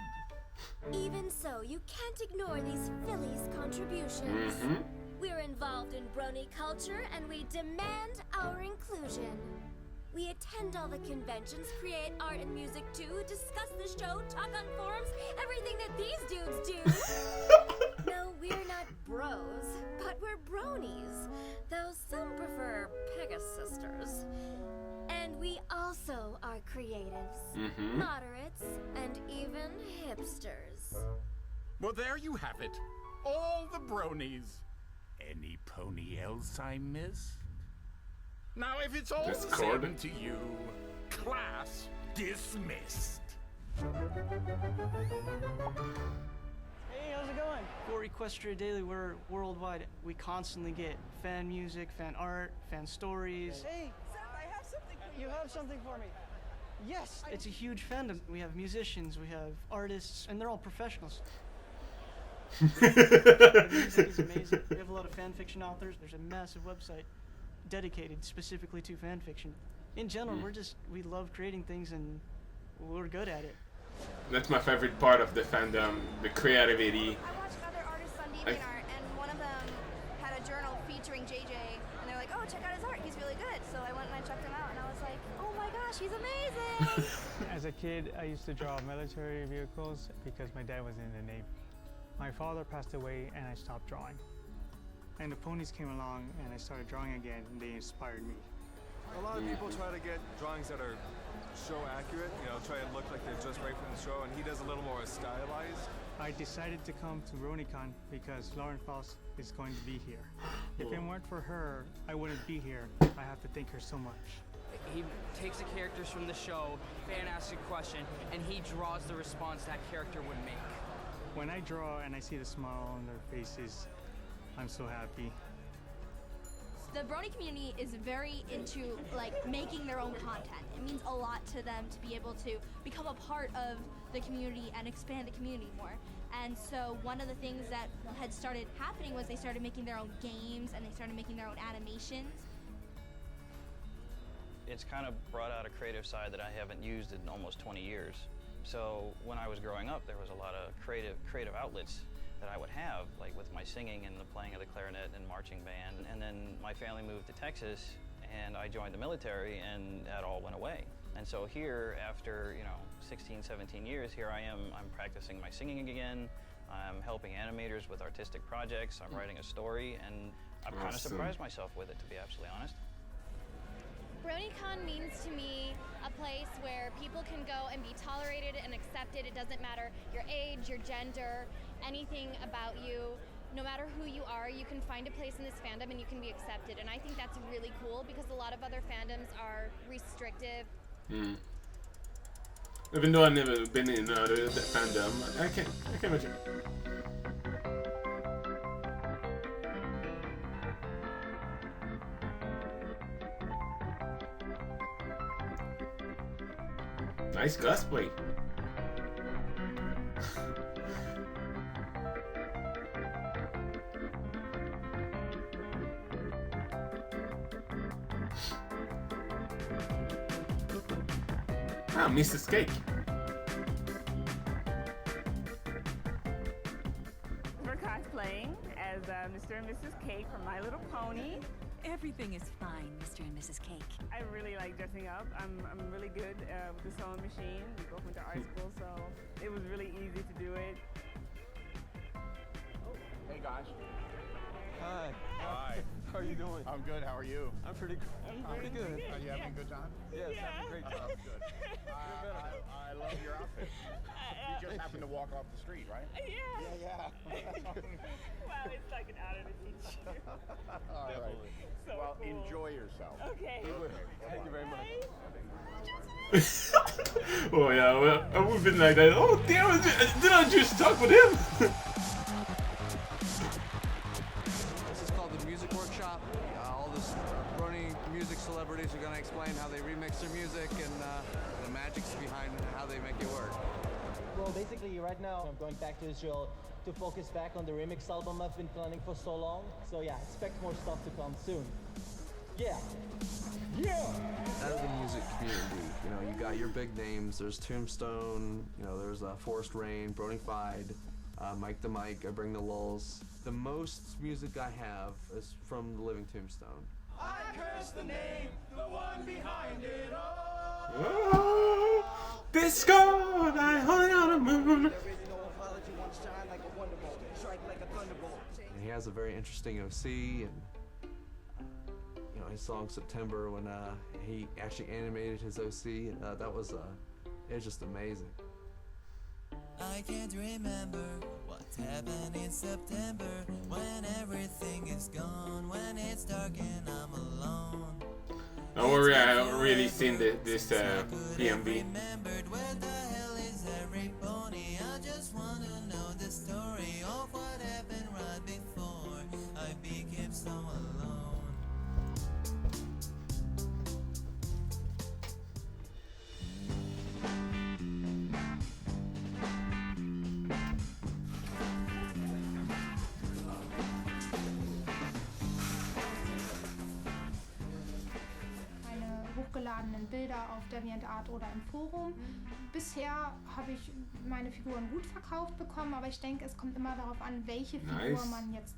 Even so, you can't ignore these fillies' contributions. We're involved in brony culture, and we demand our inclusion. We attend all the conventions, create art and music too, discuss the show, talk on forums, everything that these dudes do. No, we're not bros, but we're bronies, though some prefer Pegasisters. And we also are creatives, moderates, and even hipsters. Well, you have it. All the Bronies. Any pony else I miss? Now, if it's all the same Discordant. to you, class dismissed. Hey, how's it going? For Equestria Daily, we're worldwide. We constantly get fan music, fan art, fan stories. Hey, Seth, I have something for you. You have something for me? Yes, it's a huge fandom. We have musicians, we have artists, and they're all professionals. The music is amazing. We have a lot of fan fiction authors. There's a massive website dedicated specifically to fan fiction. In general, we love creating things and we're good at it. That's my favorite part of the fandom, the creativity. I watched other artists on DeviantArt, and one of them had a journal featuring JJ, and they're like, oh, check out his art, he's really good. So I went and I checked him out, and I was like, oh my gosh, he's amazing! As a kid, I used to draw military vehicles because my dad was in the Navy. My father passed away, and I stopped drawing. And the ponies came along, and I started drawing again, and they inspired me. A lot of people try to get drawings that are show accurate, try and look like they're just right from the show, and he does a little more stylized. I decided to come to BronyCon because Lauren Faust is going to be here. If it weren't for her, I wouldn't be here. I have to thank her so much. He takes the characters from the show, fan asks a question, and he draws the response that character would make. When I draw and I see the smile on their faces, I'm so happy. The Brony community is very into making their own content. It means a lot to them to be able to become a part of the community and expand the community more. And so one of the things that had started happening was they started making their own games and they started making their own animations. It's kind of brought out a creative side that I haven't used in almost 20 years. So when I was growing up, there was a lot of creative outlets that I would have, like with my singing and the playing of the clarinet and marching band. And then my family moved to Texas and I joined the military and that all went away. And so here, after 16, 17 years, here I am, I'm practicing my singing again. I'm helping animators with artistic projects. I'm writing a story, and I've kind of surprised myself with it, to be absolutely honest. BronyCon means to me a place where people can go and be tolerated and accepted. It doesn't matter your age, your gender, anything about you. No matter who you are, you can find a place in this fandom and you can be accepted. And I think that's really cool because a lot of other fandoms are restrictive. Even though I've never been in another fandom, I can imagine. Nice cosplay. Ah, Mrs. Cake. We're cosplaying as Mr. and Mrs. Cake from My Little Pony. Everything is fine, Mr. and Mrs. Cake. I really like dressing up. I'm really good with the sewing machine. We both went to art school, so it was really easy to do it. Hey guys. Hi. Hi. How are you doing? I'm good. How are you? I'm pretty good. Are you having a good time? Yes, having a great time. Good. I love your outfit. You just happened to walk off the street, right? Yeah. Well, it's like an out of the teacher. All right. So well, cool. enjoy yourself. Okay. Thank you very much. Oh yeah, well, I would have been like that. Oh damn, did I just talk with him? This is called the Music Workshop. All the Brony music celebrities are going to explain how they remix their music and the magics behind how they make it work. Well, basically, right now I'm going back to Israel to focus back on the remix album I've been planning for so long. So yeah, expect more stuff to come soon. Yeah. Out of the music community, you got your big names. There's Tombstone, there's Forest Rain, Bronified, Mike the Mike, I Bring the Lulls. The most music I have is from the Living Tombstone. I curse the name, the one behind it all. Oh, this God, I hung on a moon. And he has a very interesting OC, and his song September, when he actually animated his OC, and that was it was just amazing. I can't remember what It's happened in September when everything is gone, when it's dark and I'm alone. Don't worry, I haven't really seen this PMV. Remembered where the hell is every pony? I just want to know the story of what happened right before I became so alone. Hochgeladenen Bilder auf DeviantArt oder im Forum. Bisher habe ich meine Figuren gut verkauft bekommen, aber ich denke, es kommt immer darauf an, welche Figur man jetzt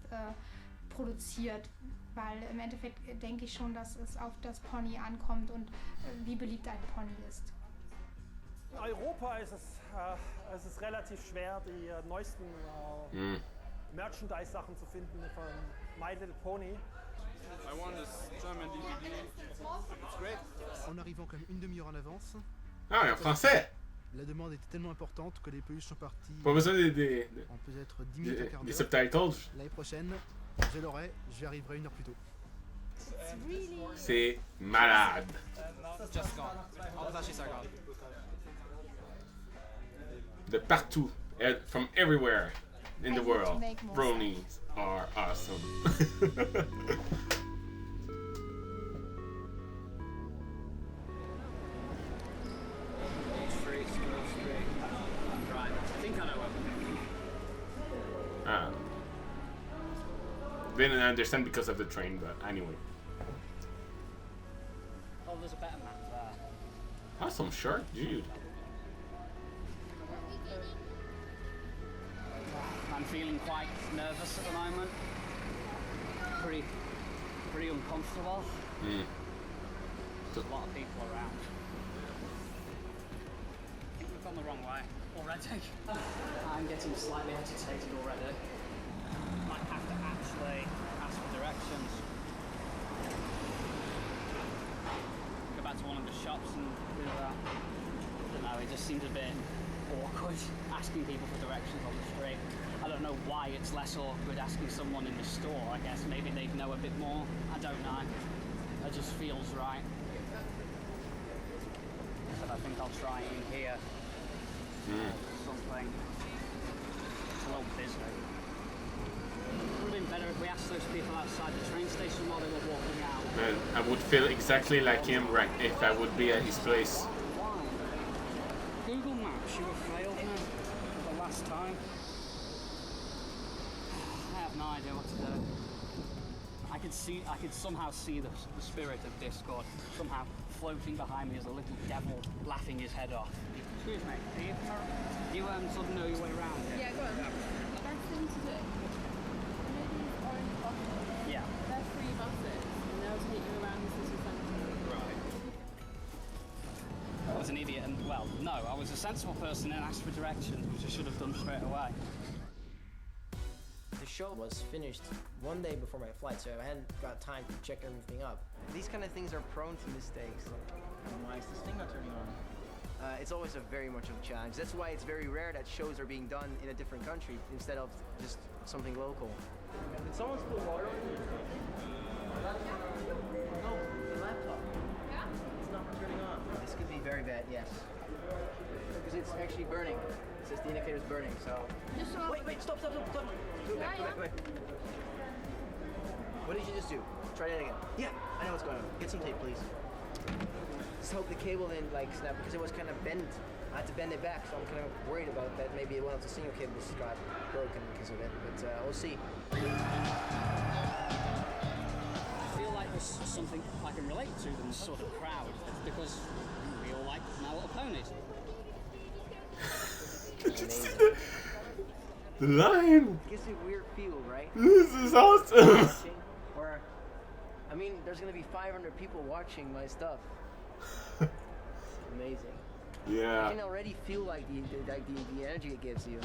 produziert, weil im Endeffekt denke ich schon, dass es auf das Pony ankommt und wie beliebt ein Pony ist. In Europa ist es relativ schwer, die neuesten Merchandise-Sachen zu finden von My Little Pony. I want this German DVD. It's great. En arrivant comme une demi-heure en avance. Ah, en français. La demande était tellement importante que les peluches sont parties. Pas besoin des en peut-être 10 minutes à quart d'heure. Des subtitles. L'année prochaine, je l'aurai, j'y arriverai 1 heure plus tôt. C'est malade. Just gone. All the plushies are gone. De partout, from everywhere in the world, Bronies are awesome. Didn't understand because of the train, but anyway. Oh, there's a better map there. Awesome shirt, dude. I'm feeling quite nervous at the moment. Pretty uncomfortable. There's a lot of people around. I think we've gone the wrong way already. I'm getting slightly agitated already. Might have to actually ask for directions. Go back to one of the shops and do that. I don't know, it just seems a bit awkward asking people for directions on the street. I don't know why it's less awkward asking someone in the store. I guess maybe they'd know a bit more. I don't know. It just feels right. But I think I'll try in here. Something. It's a little busy. It would have been better if we asked those people outside the train station while they were walking out. Man, I would feel exactly like him right if I would be at his place. Why? Google Maps, you have failed me for the last time. I have no idea what to do. I could somehow see the spirit of Discord somehow floating behind me as a little devil laughing his head off. Excuse me, do you sort of know your way around here? Yeah, go on. The best thing to do, maybe orange buses. Yeah. They're free buses, and they'll take you around the city centre. Right. I was an idiot, and well, no, I was a sensible person and asked for directions, which I should have done straight away. The show was finished one day before my flight, so I hadn't got time to check everything up. These kind of things are prone to mistakes. Why is this thing not turning on? It's always very much of a challenge. That's why it's very rare that shows are being done in a different country instead of just something local. Did someone spill water on you? No, the laptop. Yeah? It's not turning on. This could be very bad, yes. Because it's actually burning. It says the indicator's burning, so... Wait, stop. Go back. What did you just do? Try that again. Yeah, I know what's going on. Get some tape, please. Just hope the cable didn't snap because it was kind of bent. I had to bend it back, so I'm kind of worried about that. Maybe one of the signal cables got broken because of it, but we'll see. I feel like there's something I can relate to in this sort of crowd because we all like My Little Ponies. Did you see the line? It gives you a weird feel, right? This is awesome. Or, I mean, there's gonna be 500 people watching my stuff. Amazing. Yeah. I can already feel like the energy it gives you.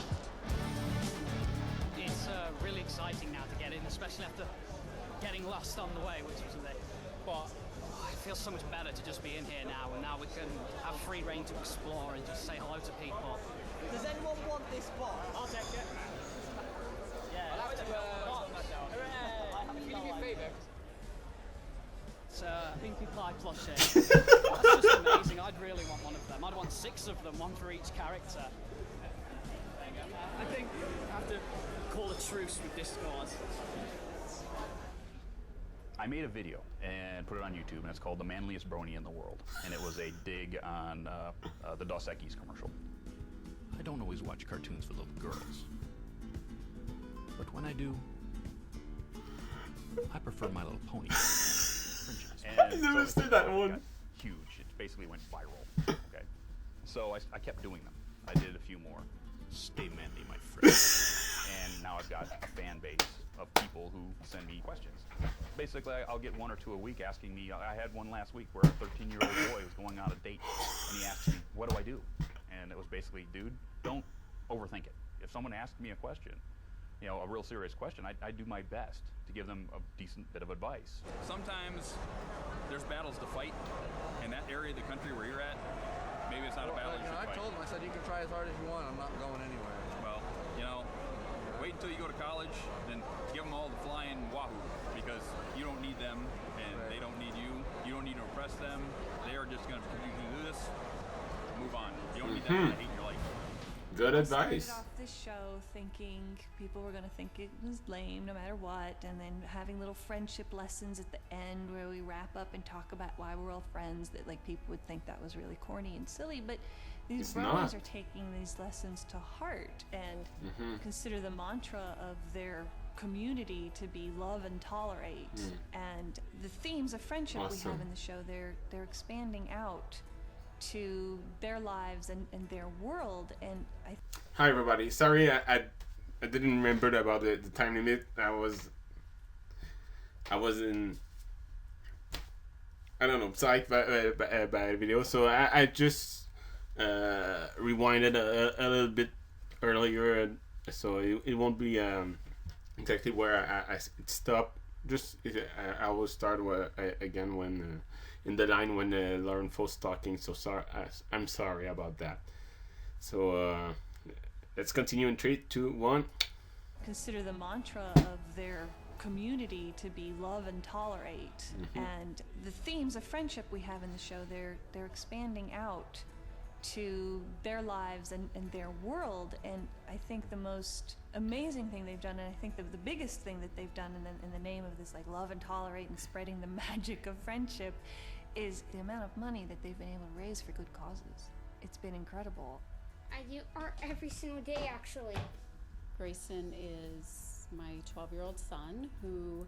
It's really exciting now to get in, especially after getting lost on the way, which was a bit. But it feels so much better to just be in here now, and now we can have free reign to explore and just say hello to people. Does anyone want this spot? I'll take it. Pink pie plushie. That's just amazing. I'd really want one of them. I'd want 6 of them, one for each character. There you go. I think I have to call a truce with Discord. I made a video and put it on YouTube, and it's called The Manliest Brony in the World. And it was a dig on the Dos Equis commercial. I don't always watch cartoons for little girls. But when I do, I prefer My Little Pony. I never seen that one. Huge. It basically went viral. Okay. So I kept doing them. I did a few more. Stay manly, my friend. And now I've got a fan base of people who send me questions. Basically, I'll get 1 or 2 a week asking me. I had one last week where a 13-year-old boy was going on a date, and he asked me, "What do I do?" And it was basically, dude, don't overthink it. If someone asks me a question, you know, a real serious question, I do my best to give them a decent bit of advice. Sometimes there's battles to fight in that area of the country where you're at. Maybe it's not a battle you should I fight. told him, I said, you can try as hard as you want. I'm not going anywhere. Well, you know, wait until you go to college, then give them all the flying wahoo, because you don't need them, and they don't need you. You don't need to impress them. They are just going to continue to do this. Move on. You don't need them to hate your life. Good I started advice. off this show thinking people were going to think it was lame no matter what, and then having little friendship lessons at the end where we wrap up and talk about why we're all friends, that like people would think that was really corny and silly, but these It's bronies not. are taking these lessons to heart and consider the mantra of their community to be love and tolerate. And the themes of friendship we Awesome. have in the show, they're expanding out to their lives and their world. And Hi everybody. Sorry, I didn't remember about the time limit. I was in, I don't know, psyched by a video. So I just rewinded a little bit earlier, so it won't be exactly where I stopped. Just I will start again when in the line when Lauren was talking. So sorry, I'm sorry about that. So let's continue in 3, 2, 1. consider the mantra of their community to be love and tolerate. And the themes of friendship we have in the show, they're expanding out to their lives and their world. And I think the most amazing thing they've done, and I think the biggest thing that they've done in the name of this like love and tolerate and spreading the magic of friendship, is the amount of money that they've been able to raise for good causes. It's been incredible. I do art every single day, actually. Grayson is my 12-year-old son who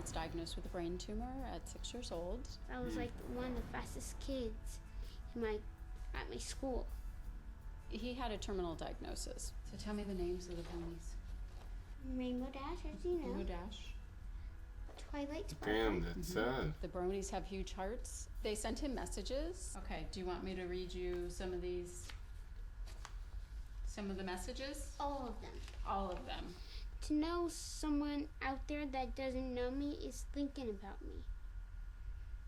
was diagnosed with a brain tumor at 6 years old. I was like one of the fastest kids at my school. He had a terminal diagnosis. So tell me the names of the ponies. Rainbow Dash, as you know. Rainbow Dash. Twilight Sparkle. Damn, that's sad. The bronies have huge hearts. They sent him messages. Okay, do you want me to read you some of the messages? All of them. All of them. To know someone out there that doesn't know me is thinking about me.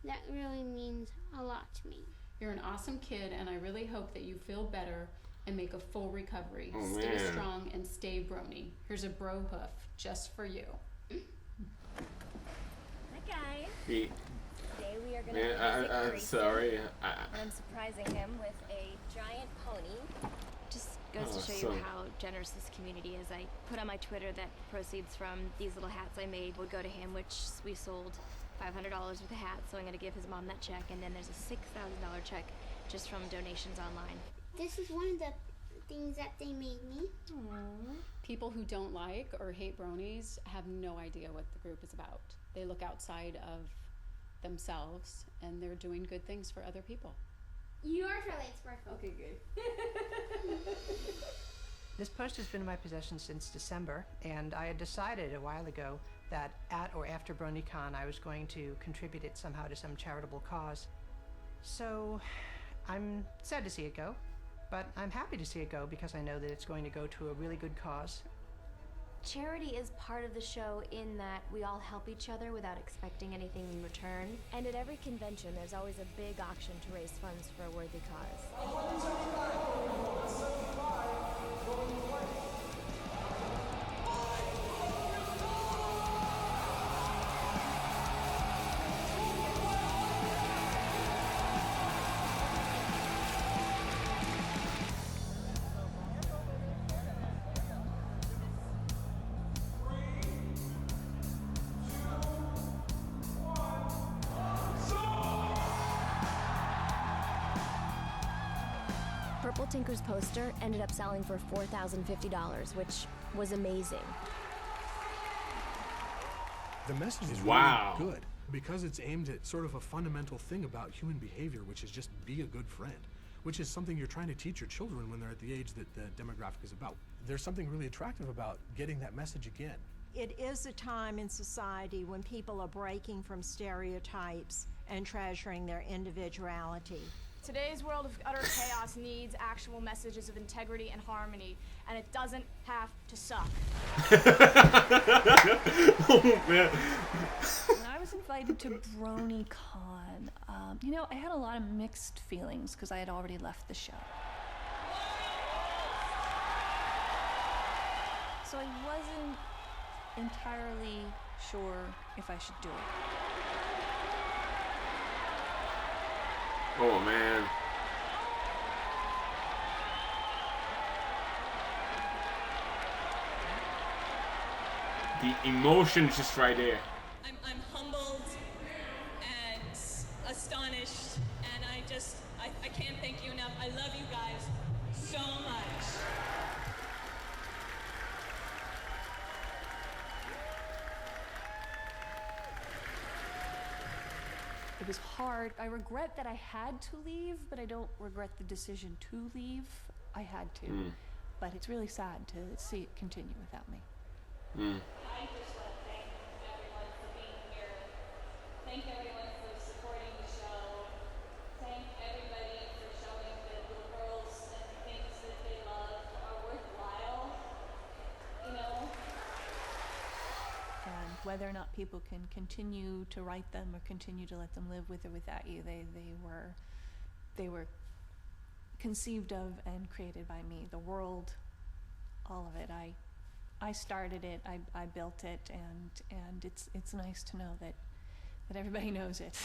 That really means a lot to me. You're an awesome kid, and I really hope that you feel better and make a full recovery. Oh, Stay man. strong and stay brony. Here's a bro hoof just for you. Hi guys. Hey. Today we are going Man, to I'm sorry. and I'm surprising him with a giant pony. Just goes to show you Awesome. how generous this community is. I put on my Twitter that proceeds from these little hats I made would go to him, which we sold $500 worth of hats, so I'm going to give his mom that check, and then there's a $6,000 check just from donations online. This is one of the things that they made me. Aww. People who don't like or hate bronies have no idea what the group is about. They look outside of themselves, and they're doing good things for other people. You are Twilight Sparkle. Okay, good. This post has been in my possession since December, and I had decided a while ago that at or after BronyCon I was going to contribute it somehow to some charitable cause. So I'm sad to see it go, but I'm happy to see it go because I know that it's going to go to a really good cause. Charity is part of the show in that we all help each other without expecting anything in return. And at every convention, there's always a big auction to raise funds for a worthy cause. Purple Tinker's poster ended up selling for $4,050, which was amazing. The message is Wow. really good because it's aimed at sort of a fundamental thing about human behavior, which is just be a good friend, which is something you're trying to teach your children when they're at the age that the demographic is about. There's something really attractive about getting that message again. It is a time in society when people are breaking from stereotypes and treasuring their individuality. Today's world of utter chaos needs actual messages of integrity and harmony, and it doesn't have to suck. Oh, man. When I was invited to BronyCon, you know, I had a lot of mixed feelings because I had already left the show. So I wasn't entirely sure if I should do it. Oh, man. The emotion's just right there. I'm humbled and astonished, and I can't thank you enough. I love you guys so much. It was hard. I regret that I had to leave, but I don't regret the decision to leave. I had to. But it's really sad to see it continue without me. I just want to thank everyone for being here. Thank everyone for supporting the show. Thank everybody for showing that little girls and the things that they love are worthwhile. You know? And whether or not people can continue to write them or continue to let them live with or without you, they were conceived of and created by me. The world, all of it. I started it, I built it, and it's nice to know that everybody knows it.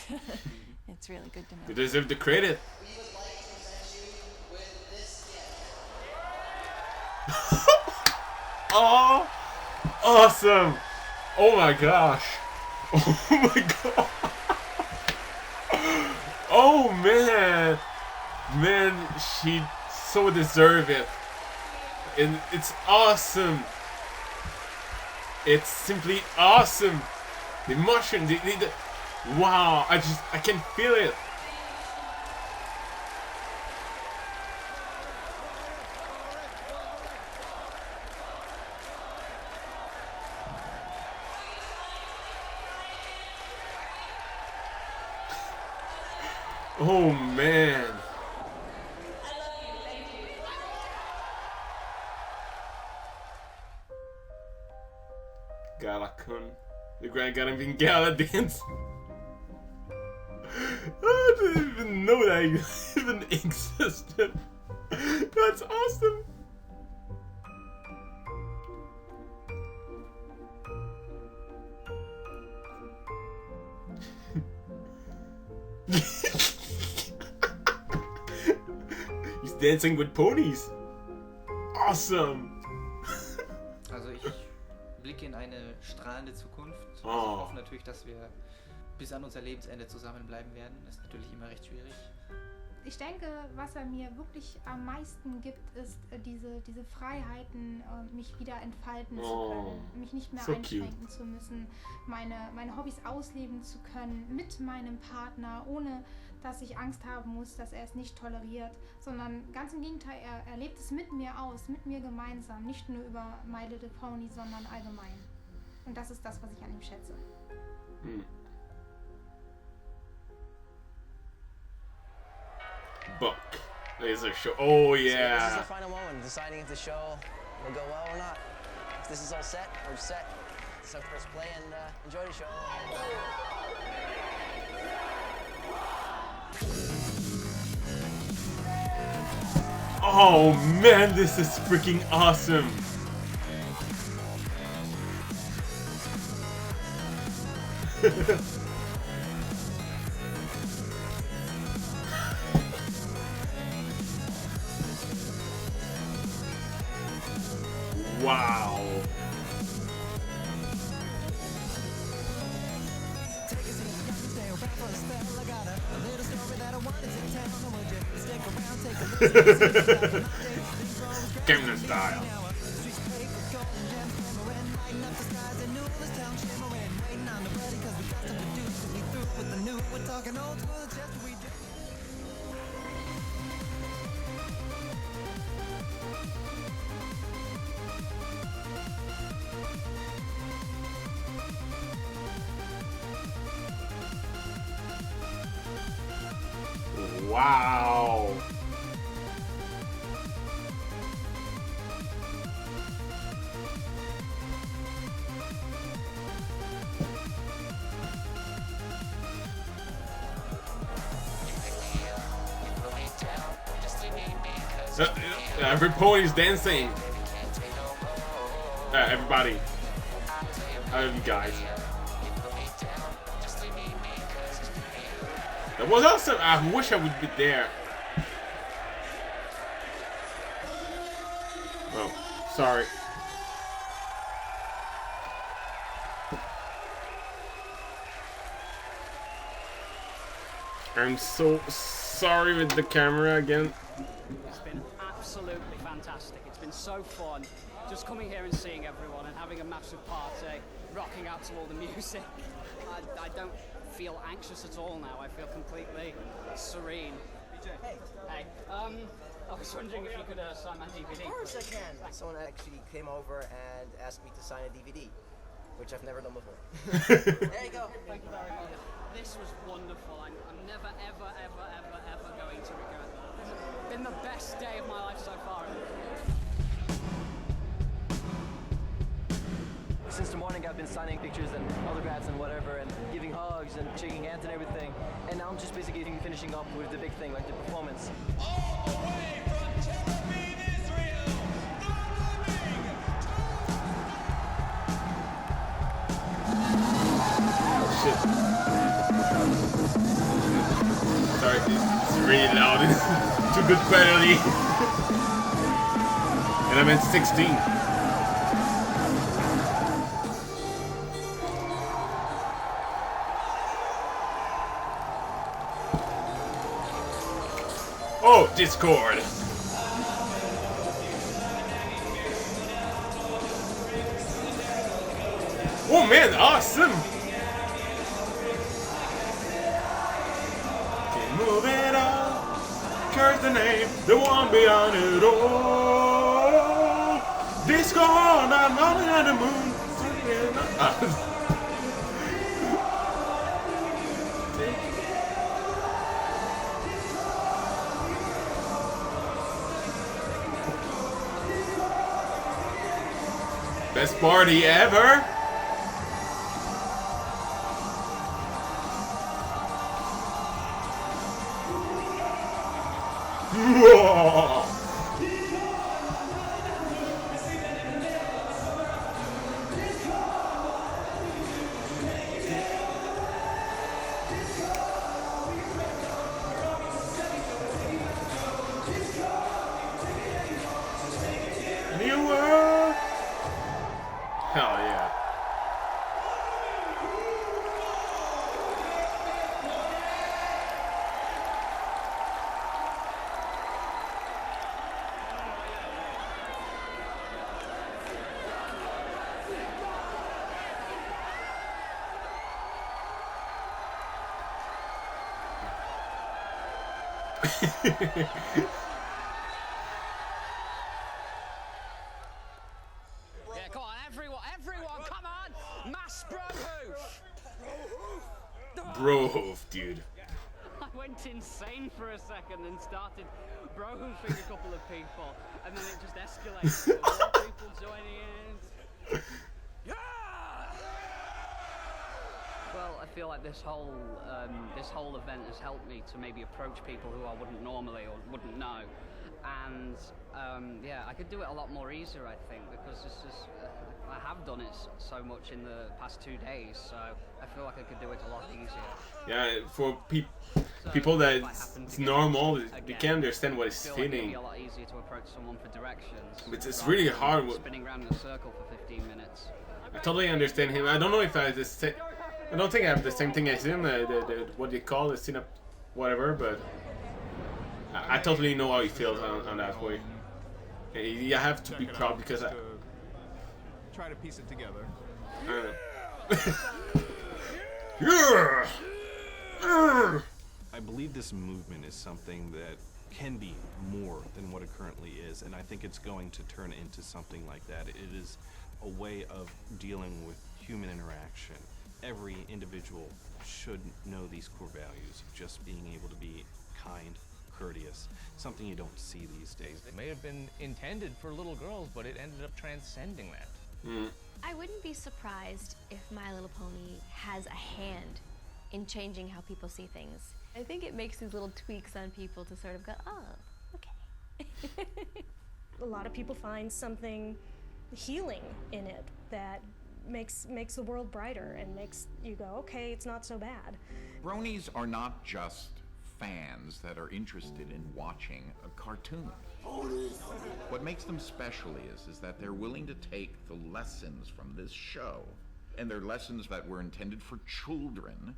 It's really good to know. You deserve the credit. We would like to present you with this gift. Oh, awesome! Oh my gosh! Oh my god! Oh man! Man, she so deserve it. And it's awesome. It's simply awesome. The emotion, the wow! I can feel it. Oh man. Gala-kun. The Grand Galavin Gala dance. I didn't even know that even existed. That's awesome. He's dancing with ponies. Awesome. Also ich blicke in eine strahlende Zukunft. Oh. Ich hoffe natürlich, dass wir bis an unser Lebensende zusammenbleiben werden. Das ist natürlich immer recht schwierig. Ich denke, was er mir wirklich am meisten gibt, ist diese Freiheiten, mich wieder entfalten zu können, mich nicht mehr so einschränken zu müssen, meine Hobbys ausleben zu können mit meinem Partner, ohne dass ich Angst haben muss, dass er es nicht toleriert, sondern ganz im Gegenteil, er lebt es mit mir aus, mit mir gemeinsam, nicht nur über My Little Pony, sondern allgemein. Und das ist das, was ich an ihm schätze. Book. Laser show. Oh So this is yeah. the final moment, deciding if the show will go well or not. If this is all set, we're set. So press play and enjoy the show. Oh man, this is freaking awesome. Wow. Take a seat, young, stay around for a spell. I got a little story that Gangnam Style. Wow. Every pony's dancing. Everybody. I love you guys. That was awesome. I wish I would be there. Oh, sorry. I'm so sorry with the camera again. It's been absolutely fantastic. It's been so fun just coming here and seeing everyone and having a massive party, rocking out to all the music. I don't feel anxious at all now. I feel completely serene. Hey. Hey. I was wondering if you could sign my DVD. Of course I can. Someone actually came over and asked me to sign a DVD, which I've never done before. There you go. Thank you very much. This was wonderful. I'm never, ever, ever, ever, ever going to regret that. It's been the best day of my life so far. Since the morning I've been signing pictures and autographs and whatever and giving hugs and shaking hands and everything. And now I'm just basically finishing up with the big thing, like the performance. All the way from Tel Aviv, Israel, Oh shit. Sorry, it's really loud. It's too good quality. And I meant 16. Oh, Discord. Oh man, awesome. Keep moving on. Curse the name, the one beyond it all. Discord, I'm on the moon. Best party ever! Whoa. New world! Hell yeah. Yeah, come on, everyone, come on! Mass Brohoof! Brohoof, dude. I went insane for a second and started brohoofing a couple of people, and then it just escalated to more people joining in. Well, I feel like this whole event has helped me to maybe approach people who I wouldn't normally or wouldn't know, and yeah, I could do it a lot more easier, I think, because this is I have done it so much in the past 2 days, so I feel like I could do it a lot easier. Yeah, for people that it's normal, you can understand what it's I feel like it'd feeling. be a lot easier to approach someone for directions. But it's rather really than hard. Spinning around in a circle for 15 minutes. I totally understand him. I don't know if I have the same. I don't think I have the same thing as him. What do you call it? whatever, but I totally know how he feels on that way. You have to be proud because I try to piece it together. Yeah. I believe this movement is something that can be more than what it currently is, and I think it's going to turn into something like that. It is a way of dealing with human interaction. Every individual should know these core values of just being able to be kind, courteous, something you don't see these days. It may have been intended for little girls, but it ended up transcending that. I wouldn't be surprised if My Little Pony has a hand in changing how people see things. I think it makes these little tweaks on people to sort of go, oh, okay. A lot of people find something healing in it that makes the world brighter and makes you go, okay, it's not so bad. Bronies are not just fans that are interested in watching a cartoon. What makes them special is that they're willing to take the lessons from this show, and they're lessons that were intended for children,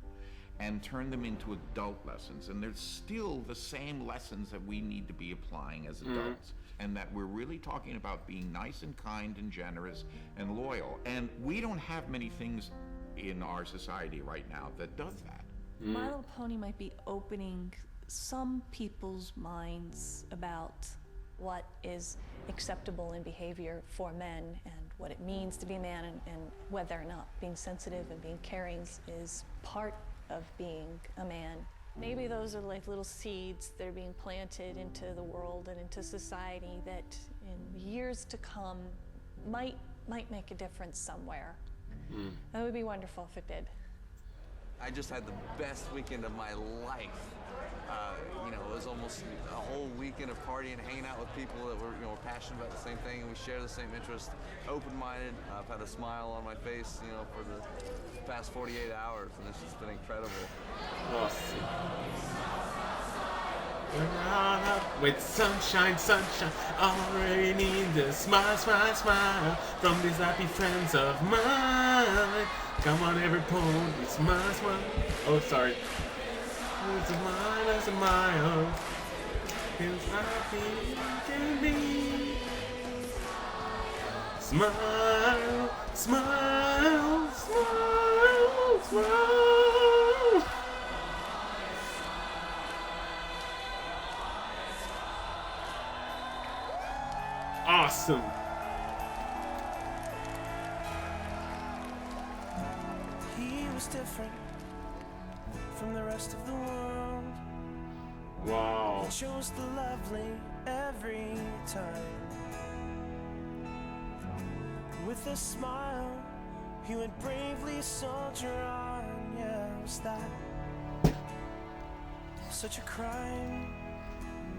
and turn them into adult lessons. And they're still the same lessons that we need to be applying as adults. And that we're really talking about being nice and kind and generous and loyal. And we don't have many things in our society right now that does that. My Little Pony might be opening some people's minds about what is acceptable in behavior for men and what it means to be a man, and whether or not being sensitive and being caring is part of being a man. Maybe those are like little seeds that are being planted into the world and into society that in years to come might make a difference somewhere. That would be wonderful if it did. I just had the best weekend of my life. You know, it was almost a whole weekend of partying, hanging out with people that were, passionate about the same thing, and we share the same interests, open-minded. I've had a smile on my face, for the past 48 hours, and it's just been incredible. Awesome. With sunshine, already need the smile from these happy friends of mine. Come on, every pony, smile. Oh, sorry. It's a mile. Feels happy can be. Smile. Awesome. He was different from the rest of the world. Wow. He chose the lovely every time. With a smile, he would bravely soldier on. Yeah, was that such a crime?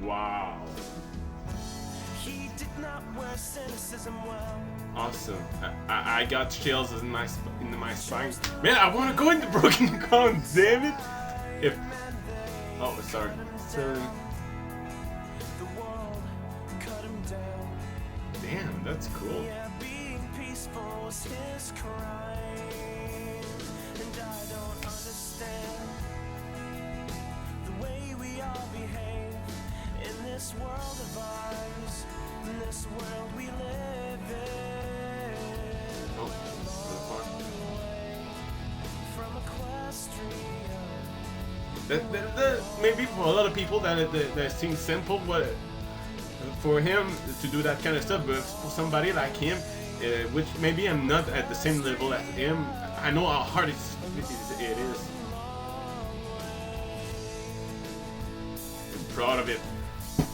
Wow. He did not wear cynicism well. Awesome. I got chills in my spine. Man, I want to go into Broken Crown, damn it. Oh, sorry. Damn, that's cool. Yeah, being peaceful was his crime. And I don't understand the way we all behave in this world of ours, in this world we live in. Oh, from Equestria. That maybe for a lot of people that seems simple, but for him to do that kind of stuff, but for somebody like him, which maybe I'm not at the same level as him, I know how hard it is. I'm proud of it.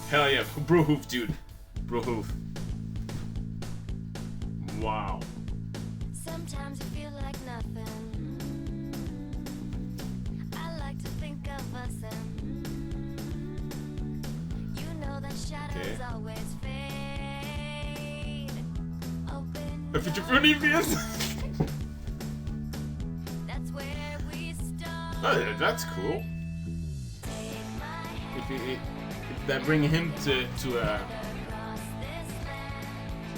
Hell yeah, bro hoof, dude. Bro hoof. Wow. Sometimes you feel like nothing. I like to think of us and you know that shadows always fade. Open A feature for Nevians. That's where we start. Oh, that's cool. If that bring him to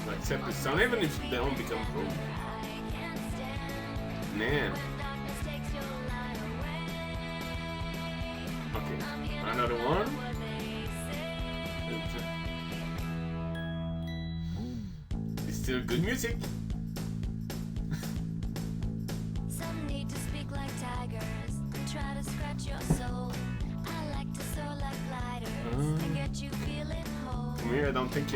accept his son, even if they don't become cool. Man. Okay. Another one. It's still good music. Some need to speak like tigers and try to scratch your soul. I like to soar like gliders and get you feeling whole. I don't think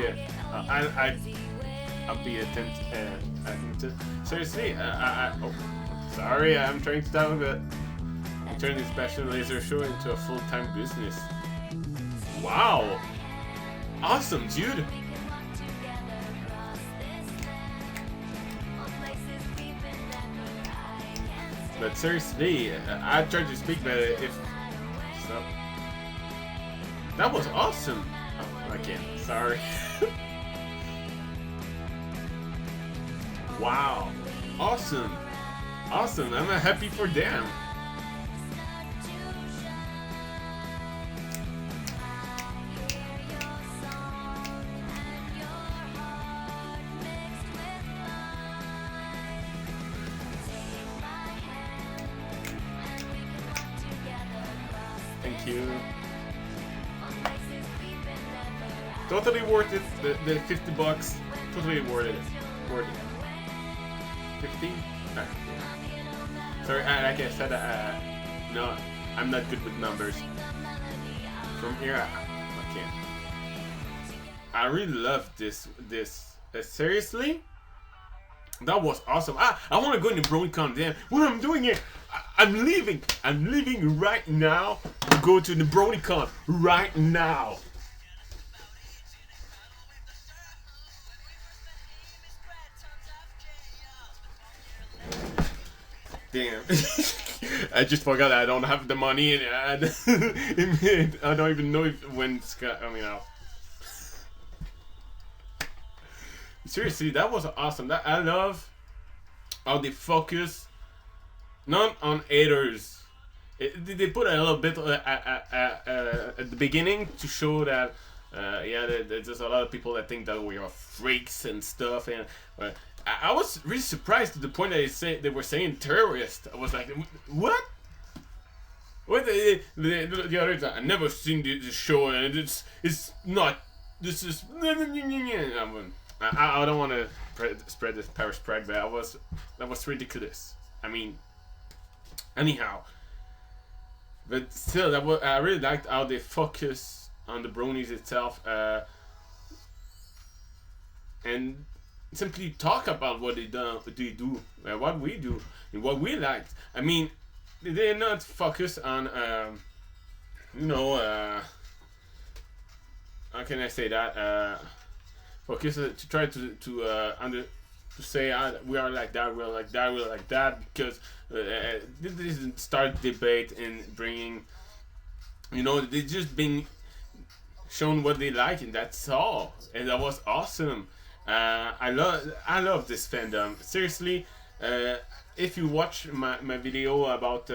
I'll be attentive. Seriously, oh, sorry, I'm trying to tell that I'm turning this passion laser show into a full-time business. Wow, awesome, dude. But seriously, I tried to speak, but if so, that was awesome. Oh, I can't. Sorry. Wow, awesome, awesome. I'm happy for them. Thank you. Totally worth it. The $50. Totally worth it. Worth it. 15? Sorry, like I said, no, I'm not good with numbers. From here, I can't. I really love this. Seriously? That was awesome. I want to go into BronyCon. Damn, what I'm doing here? I'm leaving. I'm leaving right now to go to the BronyCon right now. Damn. I just forgot I don't have the money and I don't even know when it's coming out. Seriously, that was awesome. I love how they focus not on haters. They put a little bit at the beginning to show that yeah, there's just a lot of people that think that we are freaks and stuff, and I was really surprised to the point that they were saying terrorist. I was like, what? What the other time? I've never seen this show, and it's not. This is. I don't want to spread this Paris pride, but that was ridiculous. I mean, anyhow, but still, I really liked how they focus on the Bronies itself, and simply talk about what they do, what we do, and what we liked. I mean, they did not focus on, you know, how can I say that? Focus to try to say we are like that, we are like that, we are like that, because they didn't start debate and bringing, you know, they just being shown what they like, and that's all, and that was awesome. I love this fandom. Seriously, if you watch my video about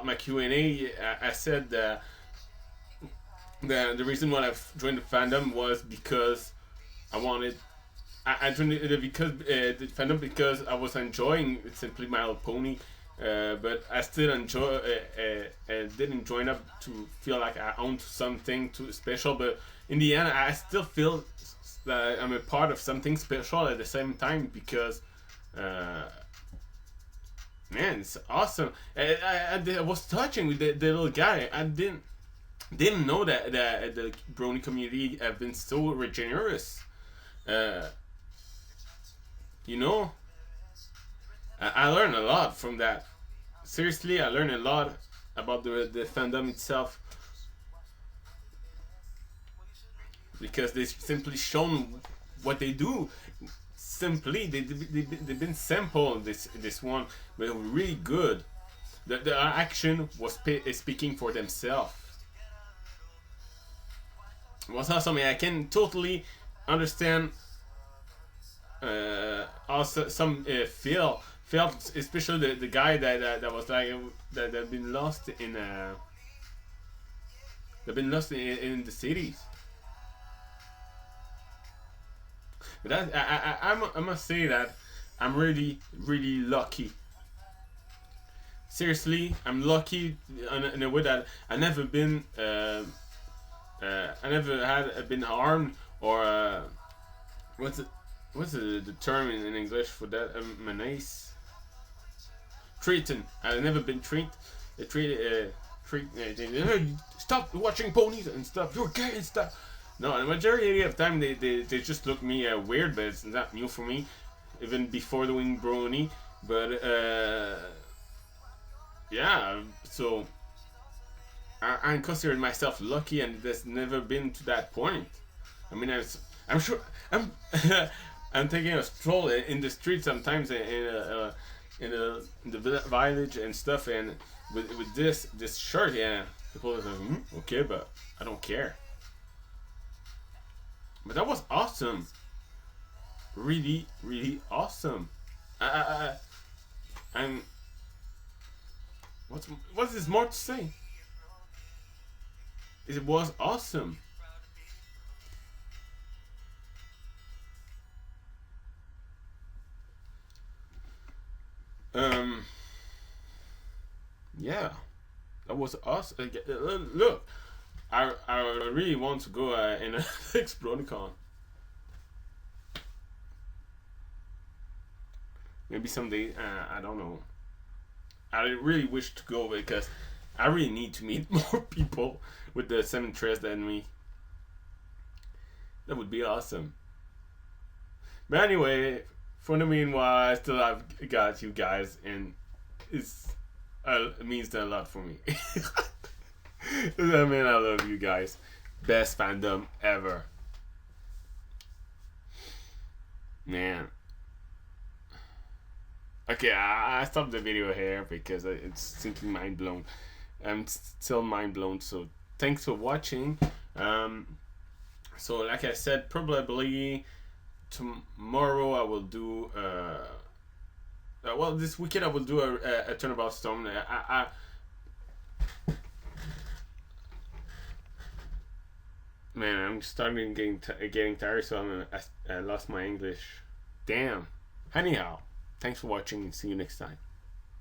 my Q&A, I said the reason why I joined the fandom was because I joined it because the fandom because I was enjoying Simply My Little Pony, but I still didn't join up to feel like I owned something too special. But in the end, I still feel that I'm a part of something special at the same time, because man, it's awesome. I was touching with the little guy. I didn't know that the Brony community have been so generous. You know, I learned a lot from that. Seriously, I learned a lot about the fandom itself, because they simply shown what they do. Simply, they've been sampled this one, but really good. The action was speaking for themselves. It was awesome. I can totally understand also some felt, especially the guy that was like that had been lost in in the cities. But I must say that I'm really lucky seriously, I'm lucky in a way that I never been been harmed or what's the term in English for that? Menace. Treated. I've never been treated. Stop watching ponies and stuff. You're gay and stuff. No, the majority of the time they just look me weird, but it's not new for me. Even before doing Brony, but yeah. So I'm considering myself lucky, and it's never been to that point. I mean, I'm sure I'm I'm taking a stroll in the street sometimes in the village and stuff, and with this shirt, yeah, people are like, okay, but I don't care. But that was awesome, really, really awesome. I'm. What is more to say? It was awesome. Yeah, that was awesome. Look, I really want to go in a next BronyCon. Maybe someday. I don't know. I really wish to go because I really need to meet more people with the same interest than me. That would be awesome. But anyway, for the meanwhile, I still have got you guys, and it means a lot for me. I mean, I love you guys. Best fandom ever. Man. Okay, I stopped the video here because it's simply mind blown. I'm still mind blown. So thanks for watching. So like I said, probably tomorrow I will do. Well, this weekend I will do a Turnabout Storm. Man, I'm starting getting tired, so I lost my English. Damn. Anyhow. Thanks for watching and see you next time.